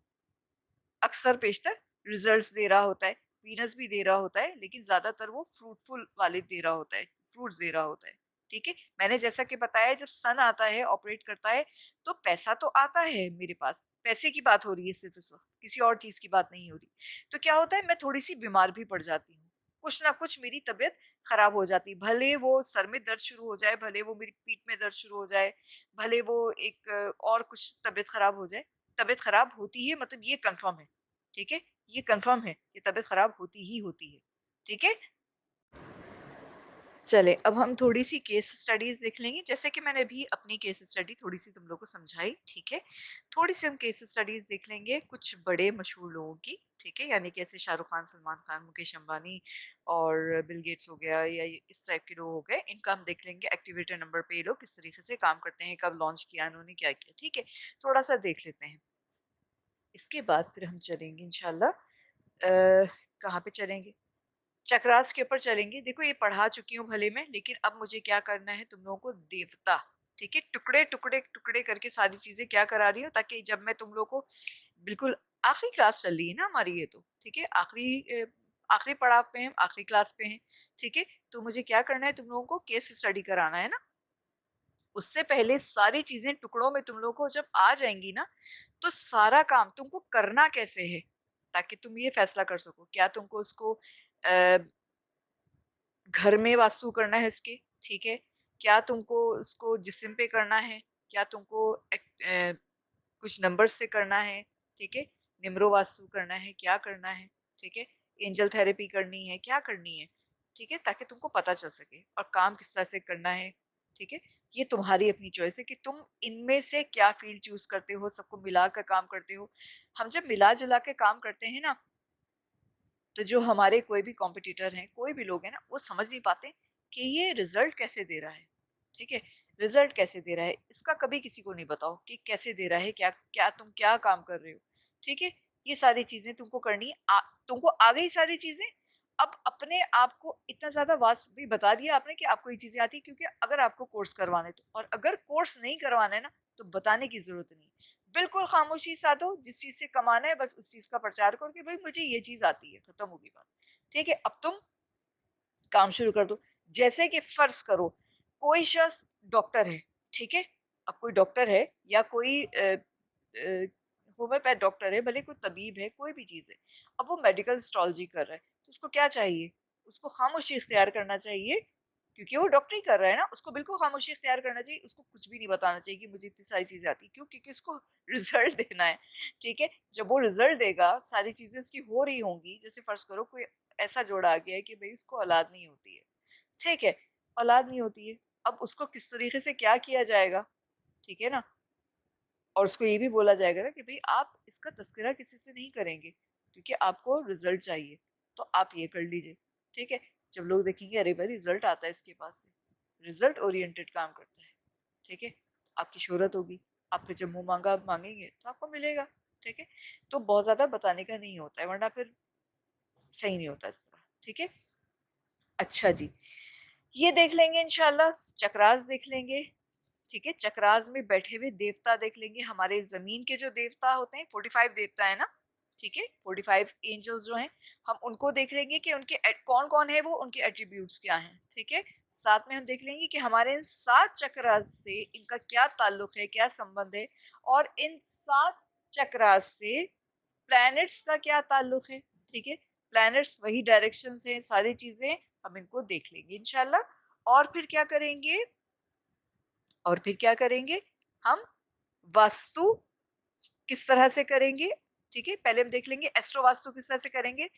Speaker 1: अक्सर पेशतर रिजल्ट्स दे रहा होता है। वीनस भी दे रहा होता है, लेकिन ज़्यादातर वो फ्रूटफुल वाले दे रहा होता है, फ्रूट्स दे रहा होता है। ठीक है? मैंने जैसा कि बताया जब सन आता है, ऑपरेट करता है, तो पैसा तो आता है मेरे पास। पैसे की बात हो रही है सिर्फ़ इस वक़्त, किसी और चीज़ की बात नहीं हो रही। तो क्या होता है मैं थोड़ी-सी बीमार भी पड़ जाती हूँ। कुछ ना कुछ मेरी तबीयत खराब हो जाती है। भले वो सर में दर्द शुरू हो जाए, भले वो मेरी पीठ में दर्द शुरू हो जाए, भले वो एक और कुछ तबीयत खराब हो जाए। तबीयत खराब होती है मतलब ये कन्फर्म है। ठीक है? ये कन्फर्म है कि तबीयत खराब होती ही होती है। ठीक है? चले अब हम थोड़ी-सी केस स्टडीज़ देख लेंगे, जैसे कि मैंने अभी अपनी केस स्टडी थोड़ी-सी तुम लोगों को समझाई, ठीक है? थोड़ी-सी हम केस स्टडीज़ देख लेंगे कुछ बड़े मशहूर लोगों की, ठीक है? यानी कि ऐसे शाहरुख खान, सलमान खान, मुकेश अंबानी और बिल गेट्स हो गया या ये इस टाइप के लोग हो गए, इनका हम देख लेंगे एक्टिवेटर नंबर पे ये लोग किस तरीके से काम करते हैं, कब लॉन्च किया इन्होंने, क्या किया, ठीक है? थोड़ा-सा देख लेते हैं। इसके बाद फिर हम चलेंगे इंशाल्लाह कहाँ पे चलेंगे? चक्रास के ऊपर चलेंगे। देखो ये पढ़ा चुकी हूँ भले मैं, लेकिन अब मुझे क्या करना है तुम लोगों को देवता, ठीक है? टुकड़े-टुकड़े, टुकड़े टुकड़े करके सारी चीज़ें क्या करा रही हूँ ताकि जब मैं तुम लोग को बिल्कुल आखिरी क्लास चल रही है ना हमारी ये तो, ठीक है? आखिरी पड़ाव पे हैं, आखिरी क्लास पे हैं, ठीक है? तो मुझे क्या करना है तुम लोगों को केस स्टडी कराना है ना, उससे पहले सारी चीज़ें टुकड़ों में तुम लोगों को जब आ जाएँगी ना, तो सारा काम तुमको करना कैसे है, ताकि तुम ये फैसला कर सको। क्या तुमको उसको अ, घर में वास्तु करना है इसके, ठीक है? क्या तुमको उसको जिस्म पे करना है? क्या तुमको कुछ नंबर्स से करना है, ठीक है? निम्रो वास्तु करना है, क्या करना है, ठीक है? एंजल थेरेपी करनी है, क्या करनी है, ठीक है? ताकि तुमको पता चल सके और काम किस तरह से करना है, ठीक है? ये तुम्हारी अपनी चॉइस है कि तुम इनमें से क्या फ़ील्ड चूज़ करते हो, सबको मिलाकर काम करते हो। हम जब मिला-जुला के काम करते हैं ना, तो जो हमारे कोई भी कॉम्पिटिटर हैं, कोई भी लोग हैं ना, वो समझ नहीं पाते कि ये रिज़ल्ट कैसे दे रहा है, ठीक है? रिज़ल्ट कैसे दे रहा है, इसका कभी किसी को नहीं बताओ कि कैसे दे रहा है, क्या क्या तुम क्या काम कर रहे हो, ठीक है? ये सारी चीज़ें तुमको करनी है। तुमको आ गई सारी चीज़ें, अब अपने आप को इतना ज़्यादा वास्ट भी बता दिया आपने कि आपको ये चीज़ें आती हैं, क्योंकि अगर आपको कोर्स करवाना है तो, और अगर कोर्स नहीं करवाना है ना, तो बताने की ज़रूरत नहीं। बिल्कुल खामोशी साधो, जिस चीज़ से कमाना है बस उस चीज़ का प्रचार करो कि भई मुझे ये चीज़ आती है, खत्म होगी बात। ठीक है? अब तुम काम शुरू कर दो। जैसे कि फ़र्ज़ करो कोई शख़्स डॉक्टर है, ठीक है? अब कोई डॉक्टर है या कोई होम्योपैथ डॉक्टर है, भले कोई तबीब है, कोई भी चीज़ है। अब वो मेडिकल एस्ट्रोलॉजी कर रहा है, तो उसको क्या चाहिए? उसको खामोशी इख्तियार करना चाहिए, क्योंकि वो डॉक्टरी कर रहा है ना, उसको बिल्कुल खामोशी इख्तियार करना चाहिए, उसको कुछ भी नहीं बताना चाहिए कि मुझे इतनी सारी चीज़ें आती हैं। क्यों? क्योंकि उसको रिज़ल्ट देना है, ठीक है? जब वो रिज़ल्ट देगा, सारी चीज़ें उसकी हो रही होंगी, जैसे फ़र्ज़ करो कोई ऐसा जोड़ा आ गया है कि भई उसको औलाद नहीं होती है, ठीक है? औलाद नहीं होती है, अब उसको किस तरीके से क्या किया जाएगा, ठीक है ना? और उसको ये भी बोला जाएगा ना कि भई आप इसका तज़किरा किसी से नहीं करेंगे, क्योंकि आपको रिज़ल्ट चाहिए, तो आप ये कर लीजिए, ठीक है? जब लोग देखेंगे अरे भाई रिज़ल्ट आता है इसके पास से, रिज़ल्ट ओरिएंटेड काम करता है, ठीक है? आपकी शोहरत होगी, आप फिर जब मुँह माँगा आप माँगेंगे तो आपको मिलेगा, ठीक है? तो बहुत ज़्यादा बताने का नहीं होता है, वरना फिर सही नहीं होता इस तरह, ठीक है? अच्छा जी, ये देख लेंगे इंशाल्लाह, चक्रास देख लेंगे, ठीक है? चक्रास में बैठे हुए देवता देख लेंगे, हमारे ज़मीन के जो देवता होते हैं 45 देवता है ना, ठीक है? 45 एंजल्स जो हैं, हम उनको देख लेंगे कि उनके कौन-कौन है वो, उनके एट्रिब्यूट्स क्या हैं, ठीक है? साथ में हम देख लेंगे कि हमारे इन 7 चक्रास से इनका क्या ताल्लुक है, क्या संबंध है और इन 7 चक्रास से प्लैनेट्स का क्या ताल्लुक है, ठीक है? प्लैनेट्स वही डायरेक्शन से सारी चीज़ें हम इनको देख लेंगे इंशाल्लाह। और फिर क्या करेंगे हम वास्तु किस तरह से करेंगे, ठीक है? पहले हम देख लेंगे एस्ट्रो वास्तु किस तरह से करेंगे।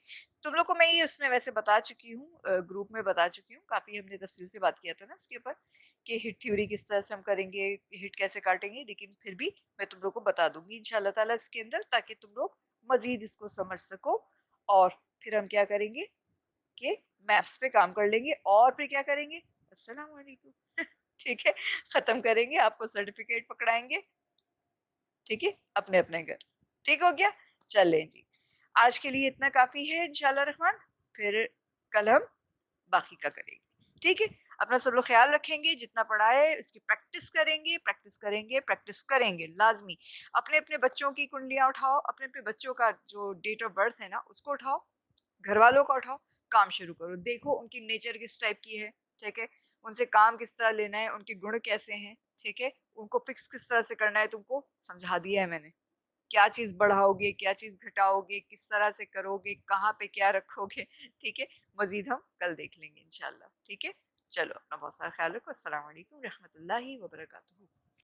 Speaker 1: तुम लोग को मैं ये उसमें वैसे बता चुकी हूँ, ग्रुप में बता चुकी हूँ। काफ़ी हमने तफ़सील से बात किया था ना इसके ऊपर कि हिट थ्योरी किस तरह से हम करेंगे, हिट कैसे काटेंगे, लेकिन फिर भी मैं तुम लोग को बता दूँगी इंशाअल्लाह ताला इसके अंदर, ताकि तुम लोग मज़ीद इसको समझ सको। और फिर हम क्या करेंगे कि मैथ्स पे काम कर लेंगे और फिर क्या करेंगे? अस्सलाम वालेकुम। ठीक है? ख़त्म करेंगे, आपको सर्टिफ़िकेट पकड़ाएँगे, ठीक है? अपने-अपने घर। ठीक हो गया? चलें जी। आज के लिए इतना काफ़ी है इंशाअल्लाह रहमान, फिर कल हम बाकी का करेंगे। ठीक है? अपना सब लोग ख़्याल रखेंगे, जितना पढ़ा है उसकी प्रैक्टिस करेंगे, प्रैक्टिस करेंगे, प्रैक्टिस करेंगे, लाज़मी। अपने-अपने बच्चों की कुंडलियाँ उठाओ, अपने-अपने बच्चों का जो डेट ऑफ बर्थ है ना, उसको उठाओ, घरवालों का उठाओ, काम शुरू करो। देखो उनकी नेचर किस टाइप की है, ठीक है? उनसे काम किस तरह लेना है, उनके गुण कैसे हैं, ठीक है? उनको फिक्स किस तरह से करना है तुमको समझा दिया है मैंने। क्या चीज़ बढ़ाओगे, क्या चीज़ घटाओगे, किस तरह से करोगे, कहाँ पे क्या रखोगे, ठीक है? मज़ीद हम कल देख लेंगे इंशाअल्लाह, ठीक है? चलो अपना बहुत सारा ख़्याल रखो। अस्सलाम वालेकुम रहमतुल्लाहि व बरकातहू।